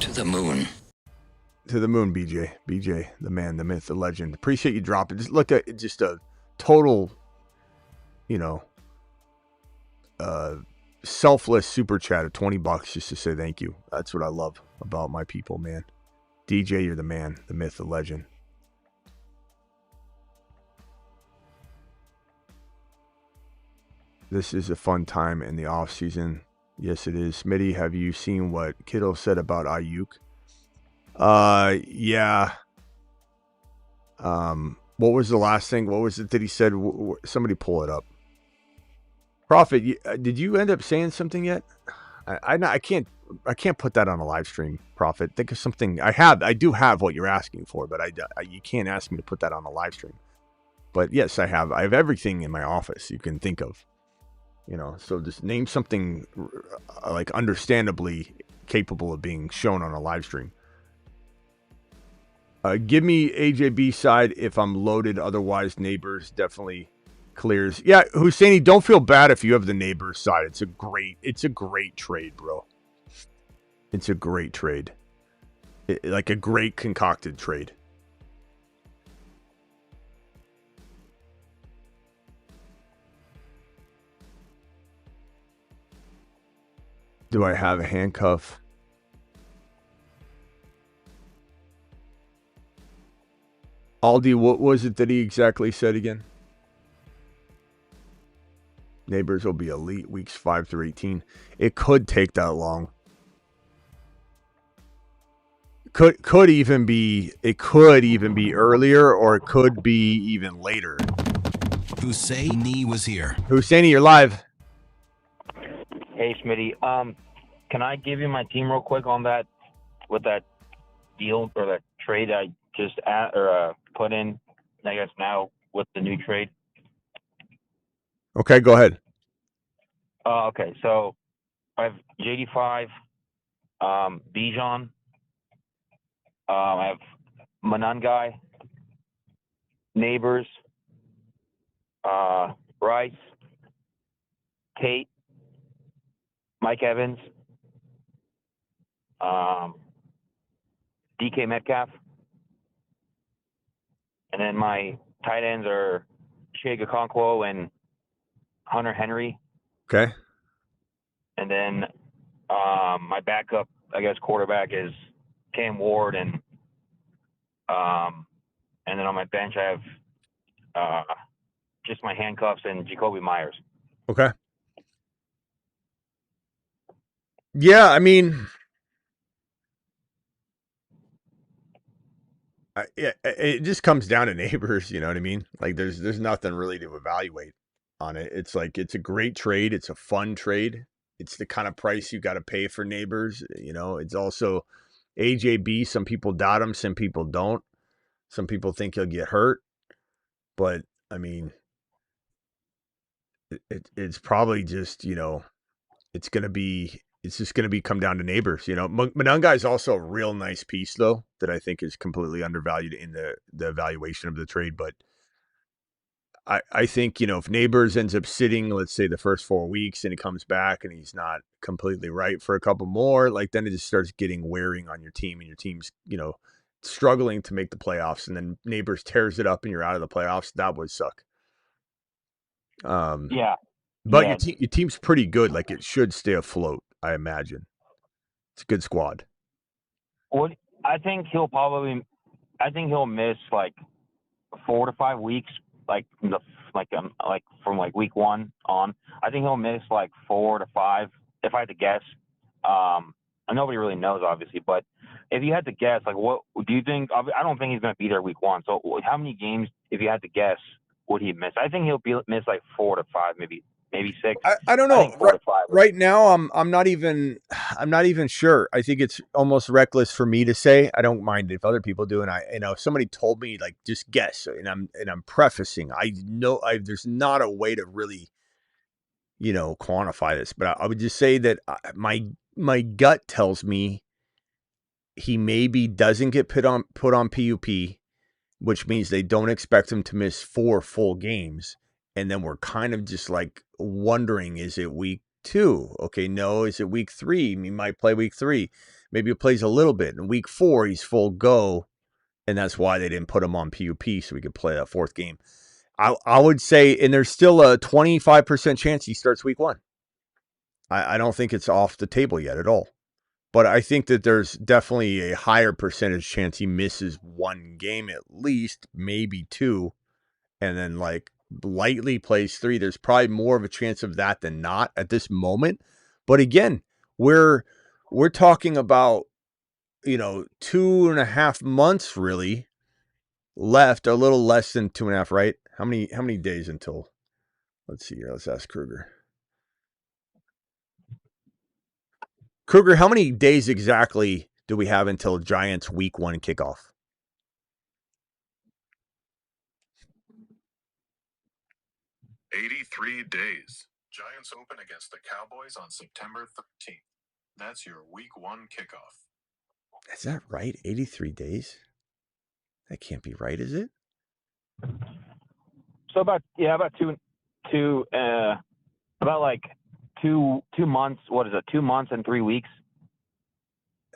To the moon. To the moon, BJ. BJ, the man, the myth, the legend. Appreciate you dropping. Just look at just a total, selfless super chat of $20 just to say thank you. That's what I love about my people, man. DJ, you're the man, the myth, the legend. This is a fun time in the off season. Yes, it is. Smitty, have you seen what Kittle said about Aiyuk? Yeah. What was the last thing? What was it that he said? Somebody pull it up. Prophet, did you end up saying something yet? I can't put that on a live stream. Prophet, think of something. I do have what you're asking for, but you can't ask me to put that on a live stream. But yes, I have everything in my office you can think of. So just name something like understandably capable of being shown on a live stream. Give me AJB side if I'm loaded. Otherwise, Neighbors definitely clears. Yeah, Husseini, don't feel bad if you have the Neighbors side. It's a great trade, bro. It's a great trade. Like a great concocted trade. Do I have a handcuff? Aldi, what was it that he exactly said again? Neighbors will be elite weeks 5 through 18. It could take that long. could even be earlier, or it could be even later. Husseini was here. Husseini, you're live. Hey, Smitty. Can I give you my team real quick on that, with that deal or that trade I just put in, I guess now with the new trade? Okay, go ahead. Okay, so I have JD5, Bijan, I have Manangai, Neighbors, Rice, Tate, Mike Evans, DK Metcalf, and then my tight ends are Shea Okonkwo and Hunter Henry. Okay. And then my backup, I guess, quarterback is Cam Ward, and then on my bench I have just my handcuffs and Jacoby Myers. Okay. Yeah, I mean, it just comes down to Neighbors. You know what I mean? Like, there's nothing really to evaluate on it. It's like, it's a great trade. It's a fun trade. It's the kind of price you got to pay for Neighbors. You know, it's also AJB. Some people doubt him. Some people don't. Some people think he'll get hurt. But, I mean, it's probably just, you know, it's just going to be come down to Neighbors. You know, Manunga is also a real nice piece, though, that I think is completely undervalued in the evaluation of the trade. But I think, you know, if Neighbors ends up sitting, let's say, the first 4 weeks, and he comes back and he's not completely right for a couple more, like, then it just starts getting wearing on your team, and your team's, you know, struggling to make the playoffs, and then Neighbors tears it up and you're out of the playoffs. That would suck. Yeah. But Yeah. your team's pretty good. Like, it should stay afloat, I imagine. It's a good squad. I think he'll miss like 4 to 5 weeks, like from like week 1 on. I think he'll miss like 4 to 5, if I had to guess. And nobody really knows, obviously, but if you had to guess, like, what do you think? I don't think he's going to be there week 1. So how many games, if you had to guess, would he miss? I think he'll miss like 4 to 5, maybe 6. I don't know. I think 4 to 5. Right now, I'm not even sure. I think it's almost reckless for me to say. I don't mind if other people do, and if somebody told me, like, just guess, and I'm prefacing. I know there's not a way to really, you know, quantify this, but I would just say that my gut tells me he maybe doesn't get put on PUP, which means they don't expect him to miss 4 full games. And then we're kind of just like wondering, is it week 2? Okay, no. Is it week 3? He might play week 3. Maybe he plays a little bit. In week 4, he's full go. And that's why they didn't put him on PUP, so we could play that 4th game. I would say, and there's still a 25% chance he starts week 1. I don't think it's off the table yet at all. But I think that there's definitely a higher percentage chance he misses 1 game at least, maybe 2, and then like lightly plays 3. There's probably more of a chance of that than not at this moment. But again, we're talking about, you know, 2.5 months really left, a little less than 2.5, right? How many days until? Let's see here. Let's ask Kruger. Kruger, how many days exactly do we have until Giants week 1 kickoff? $83 days. Giants open against the Cowboys on September 13th. That's your week 1 kickoff. Is that right? 83 days? That can't be right, is it? So about 2 months. What is it? 2 months and 3 weeks.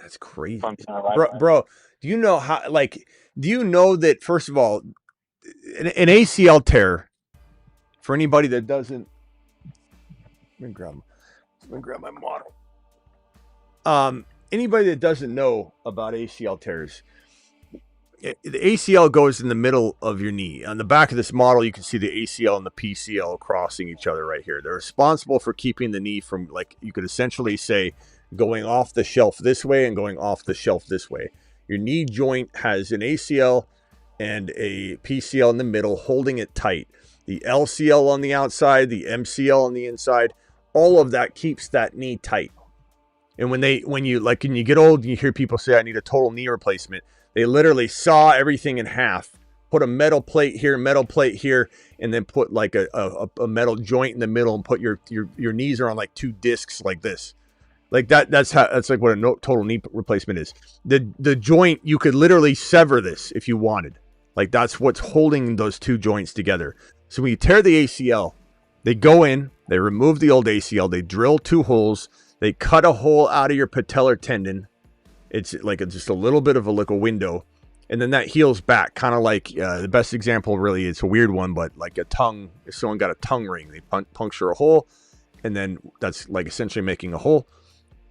That's crazy, right. bro. Do you know how? Like, do you know that? First of all, an ACL tear. For anybody that doesn't, let me grab my model. Anybody that doesn't know about ACL tears, the ACL goes in the middle of your knee. On the back of this model, you can see the ACL and the PCL crossing each other right here. They're responsible for keeping the knee from, like, you could essentially say, going off the shelf this way and going off the shelf this way. Your knee joint has an ACL and a PCL in the middle holding it tight. The LCL on the outside, the MCL on the inside, all of that keeps that knee tight. And when you get old, you hear people say, I need a total knee replacement. They literally saw everything in half, put a metal plate here, and then put like a metal joint in the middle and put your knees are on like two discs like this. Like that's like what a total knee replacement is. The joint, you could literally sever this if you wanted. Like that's what's holding those two joints together. So when you tear the ACL, they go in, they remove the old ACL, they drill 2 holes, they cut a hole out of your patellar tendon. It's like just a little bit of a window, and then that heals back, kind of like the best example. Really, it's a weird one, but like a tongue. If someone got a tongue ring, they puncture a hole, and then that's like essentially making a hole.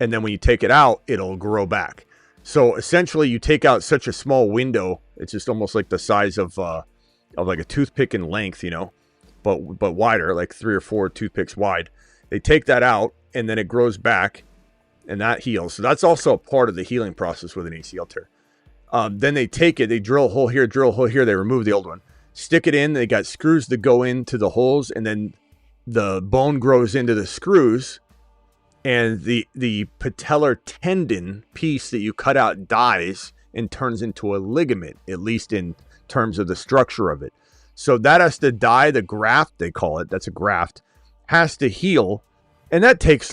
And then when you take it out, it'll grow back. So essentially, you take out such a small window. It's just almost like the size of like a toothpick in length, but wider, like 3 or 4 toothpicks wide. They take that out, and then it grows back, and that heals. So that's also a part of the healing process with an ACL tear. Then they take it, they drill a hole here, they remove the old one, stick it in. They got screws that go into the holes, and then the bone grows into the screws, and the patellar tendon piece that you cut out dies and turns into a ligament, at least in terms of the structure of it. So that has to die. The graft, they call it, that's a graft, has to heal. And that takes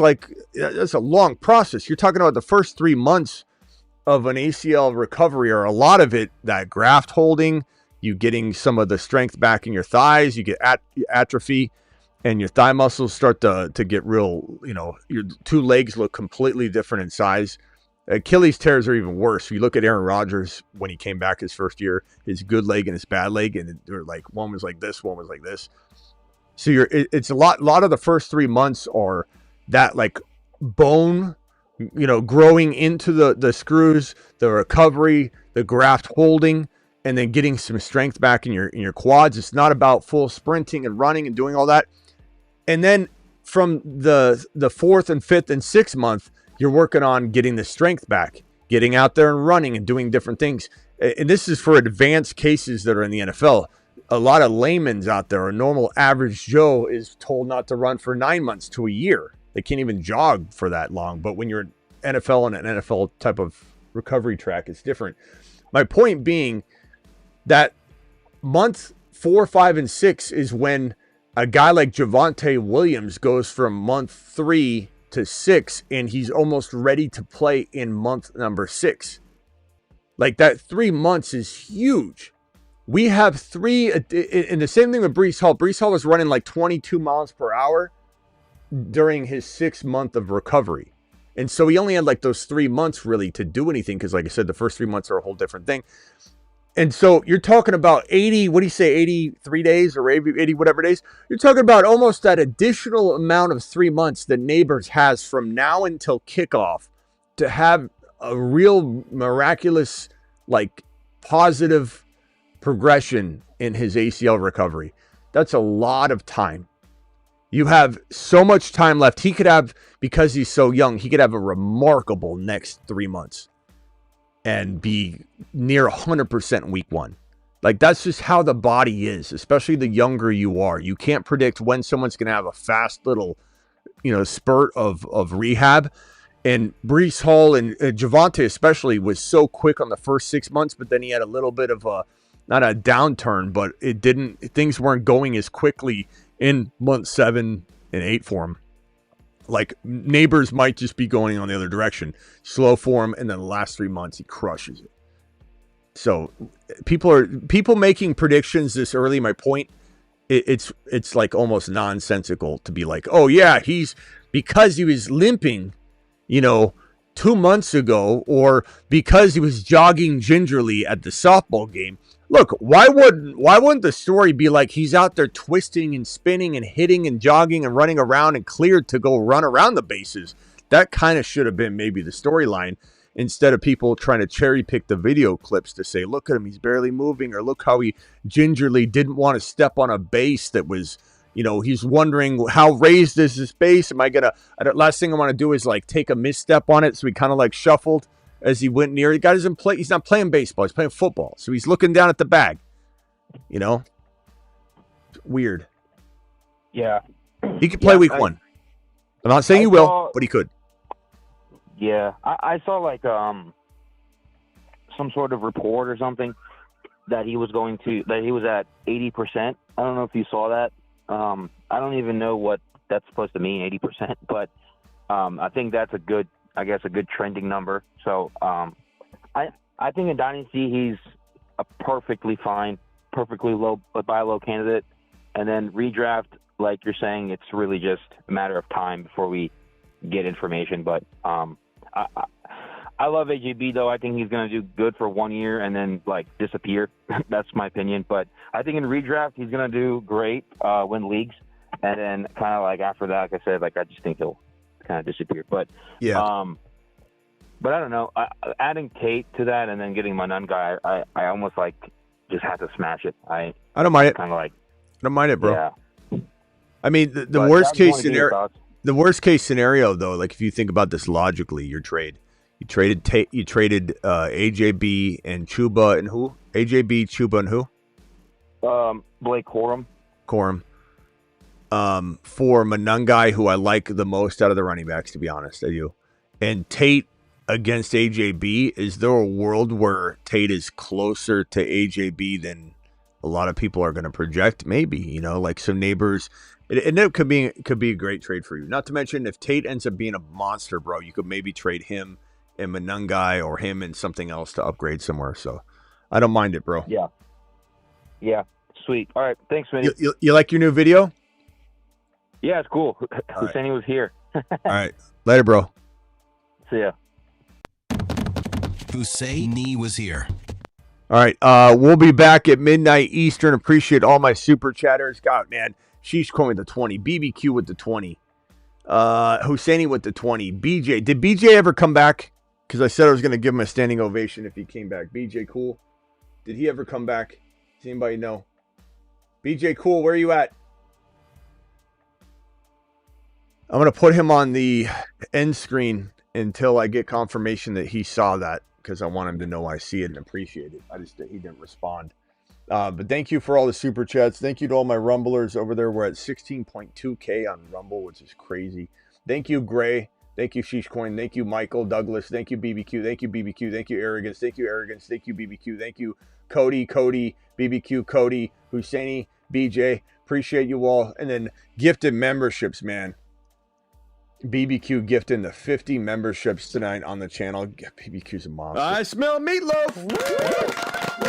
that's a long process. You're talking about the first 3 months of an ACL recovery, or a lot of it, that graft holding, you getting some of the strength back in your thighs, you get atrophy, and your thigh muscles start to get real, your 2 legs look completely different in size. Achilles tears are even worse. If you look at Aaron Rodgers when he came back his first year, his good leg and his bad leg, and they're like, one was like this, one was like this. So it's a lot of the first 3 months are that like bone, growing into the screws, the recovery, the graft holding, and then getting some strength back in your quads. It's not about full sprinting and running and doing all that. And then from the 4th and 5th and 6th month, you're working on getting the strength back, getting out there and running and doing different things. And this is for advanced cases that are in the NFL. A lot of laymen's out there, a normal average Joe is told not to run for 9 months to a year. They can't even jog for that long. But when you're an NFL and an NFL type of recovery track, it's different. My point being that month 4, 5, and 6 is when a guy like Javonte Williams goes from month 3 to 6, and he's almost ready to play in month number 6. Like that 3 months is huge. We have 3, and the same thing with Breece Hall. Breece Hall was running like 22 miles per hour during his 6th month of recovery. And so he only had like those 3 months really to do anything, because like I said, the first 3 months are a whole different thing. And so you're talking about 83 days or 80 whatever days. You're talking about almost that additional amount of 3 months that Neighbors has from now until kickoff to have a real miraculous, like positive progression in his ACL recovery. That's a lot of time. You have so much time left. He could have, because he's so young, he could have a remarkable next 3 months and be near 100% week 1. Like that's just how the body is, especially the younger you are. You can't predict when someone's going to have a fast little, spurt of rehab. And Breece Hall and Javonte especially was so quick on the first 6 months, but then he had a little bit of not a downturn, but things weren't going as quickly in month 7 and 8 for him. Like Neighbors might just be going on the other direction, slow for him, and then the last 3 months he crushes it. So people making predictions this early. My point, it's like almost nonsensical to be like, oh yeah, because he was limping, 2 months ago, or because he was jogging gingerly at the softball game. Look, why wouldn't the story be like he's out there twisting and spinning and hitting and jogging and running around and cleared to go run around the bases? That kind of should have been maybe the storyline, instead of people trying to cherry pick the video clips to say, look at him, he's barely moving, or look how he gingerly didn't want to step on a base that was, he's wondering how raised is this base? Last thing I want to do is like take a misstep on it. So he kind of like shuffled. as he went near. He got his play. He's not playing baseball. He's playing football. So he's looking down at the bag. You know, weird. Yeah. He could play week 1. I'm not saying he will, but he could. Yeah, I saw like some sort of report or something that he was at 80%. I don't know if you saw that. I don't even know what that's supposed to mean, 80%, but I think that's a good trending number. So I think in Dynasty he's a perfectly low buy low candidate, and then redraft, like you're saying, it's really just a matter of time before we get information. But I love AJB though. I think he's going to do good for 1 year and then like disappear. That's my opinion. But I think in redraft he's going to do great, win leagues, and then kind of like after that, like I said, like I just think he'll kind of disappear. But yeah. But I don't know. Adding Tate to that and then getting my nun guy, I almost like just had to smash it. I don't mind it. Kind of like. I don't mind it, bro. Yeah. I mean, the worst case scenario. The worst case scenario, though, like if you think about this logically, you traded Tate, you traded AJB and Chuba and who? AJB, Chuba and who? Blake Corum. For Manungai, who I like the most out of the running backs, to be honest, I do. And Tate against AJB, is there a world where Tate is closer to AJB than a lot of people are going to project? Maybe, you know, like some neighbors. It could be a great trade for you. Not to mention, if Tate ends up being a monster, bro, you could maybe trade him and Manungai or him and something else to upgrade somewhere. So I don't mind it, bro. Yeah. Yeah. Sweet. All right. Thanks, man. You like your new video? Yeah, it's cool. Husseini was here. All right. Later, bro. See ya. Husseini was here. All right. We'll be back at midnight Eastern. Appreciate all my super chatters. God, man. Sheesh Coin with the 20. BBQ with the 20. Husseini with the 20. BJ. Did BJ ever come back? Because I said I was going to give him a standing ovation if he came back. BJ Cool. Did he ever come back? Does anybody know? BJ Cool, where are you at? I'm going to put him on the end screen until I get confirmation that he saw that, because I want him to know I see it and appreciate it. He didn't respond. But thank you for all the super chats. Thank you to all my Rumblers over there. We're at 16.2K on Rumble, which is crazy. Thank you, Gray. Thank you, Sheesh Coin. Thank you, Michael Douglas. Thank you, BBQ. Thank you, BBQ. Thank you, Arrogance. Thank you, Arrogance. Thank you, BBQ. Thank you, Cody, BBQ, Cody, Husseini, BJ. Appreciate you all. And then gifted memberships, man. BBQ gifting the 50 memberships tonight on the channel. BBQ's a monster. I smell meatloaf.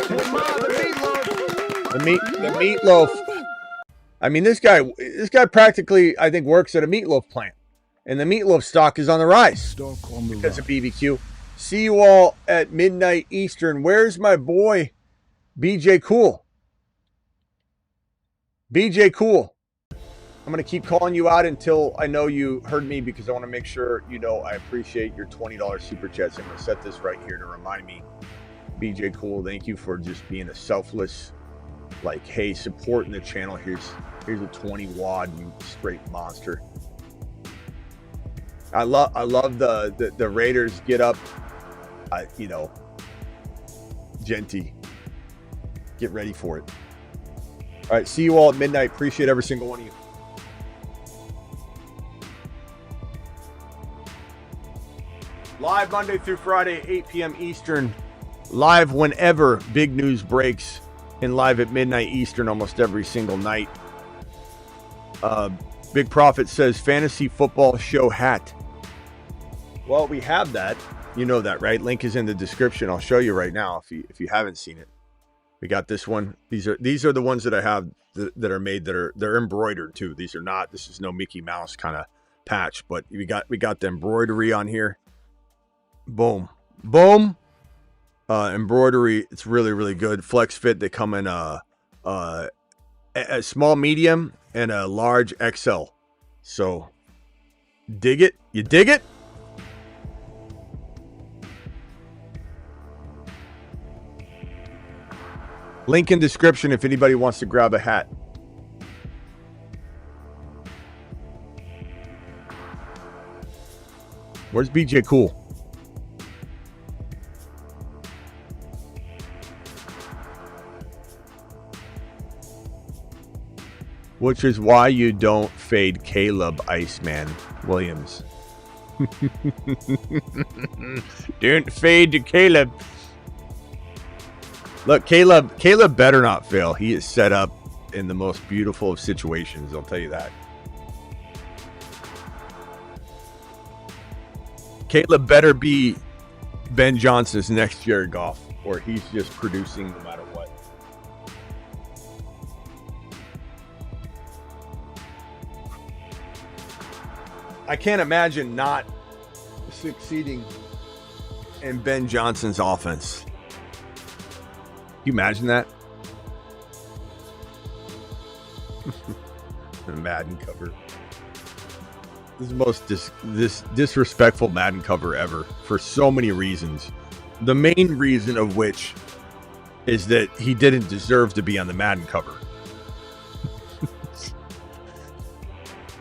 Hey, Ma, the meatloaf. The meatloaf. I mean, this guy practically, I think, works at a meatloaf plant. And the meatloaf stock is on the rise because of BBQ. See you all at midnight Eastern. Where's my boy, BJ Cool? BJ Cool. I'm going to keep calling you out until I know you heard me, because I want to make sure you know I appreciate your $20 super chats. I'm going to set this right here to remind me. BJ Cool, thank you for just being a selfless, like, hey, supporting the channel. Here's a 20 wad, you straight monster. I love the Raiders get up, Genty. Get ready for it. All right, see you all at midnight. Appreciate every single one of you. Live Monday through Friday, 8 p.m. Eastern. Live whenever big news breaks, and live at midnight Eastern almost every single night. Big Prophet says fantasy football show hat. Well, we have that. You know that, right? Link is in the description. I'll show you right now if you haven't seen it. We got this one. These are the ones that I have that are made they're embroidered too. This is no Mickey Mouse kind of patch, but we got the embroidery on here. Boom. Embroidery. It's really, really good. Flex fit. They come in a small, medium, and a large XL. So dig it. You dig it? Link in description if anybody wants to grab a hat. Where's BJ Cool? which is why you don't fade Caleb Iceman Williams. Don't fade to Caleb. Look, Caleb better not fail. He is set up in the most beautiful of situations, I'll tell you that. Caleb better be Ben Johnson's next Jared Goff, or he's just producing no matter what. I can't imagine not succeeding in Ben Johnson's offense. Can you imagine that? The Madden cover. This is the most disrespectful Madden cover ever for so many reasons. The main reason of which is that he didn't deserve to be on the Madden cover.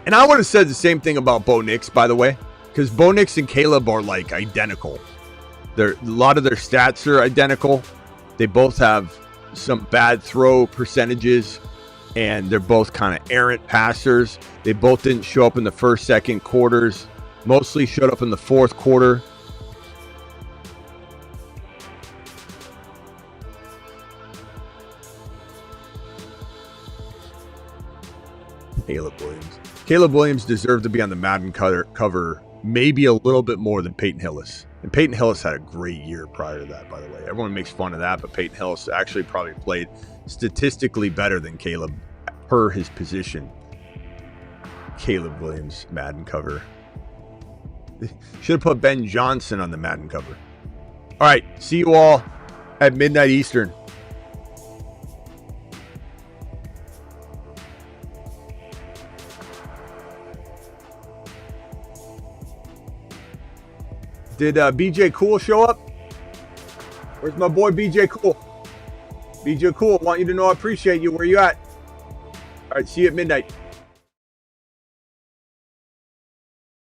And I would have said the same thing about Bo Nix, by the way, because Bo Nix and Caleb are like identical. A lot of their stats are identical. They both have some bad throw percentages, and they're both kind of errant passers. They both didn't show up in the first, second quarters. Mostly showed up in the fourth quarter. Caleb Williams deserved to be on the Madden cover maybe a little bit more than Peyton Hillis. And Peyton Hillis had a great year prior to that, by the way. Everyone makes fun of that, but Peyton Hillis actually probably played statistically better than Caleb per his position. Caleb Williams Madden cover. Should have put Ben Johnson on the Madden cover. All right, see you all at midnight Eastern. Did BJ Cool show up? Where's my boy BJ Cool? BJ Cool, want you to know I appreciate you. Where you at? All right, see you at midnight.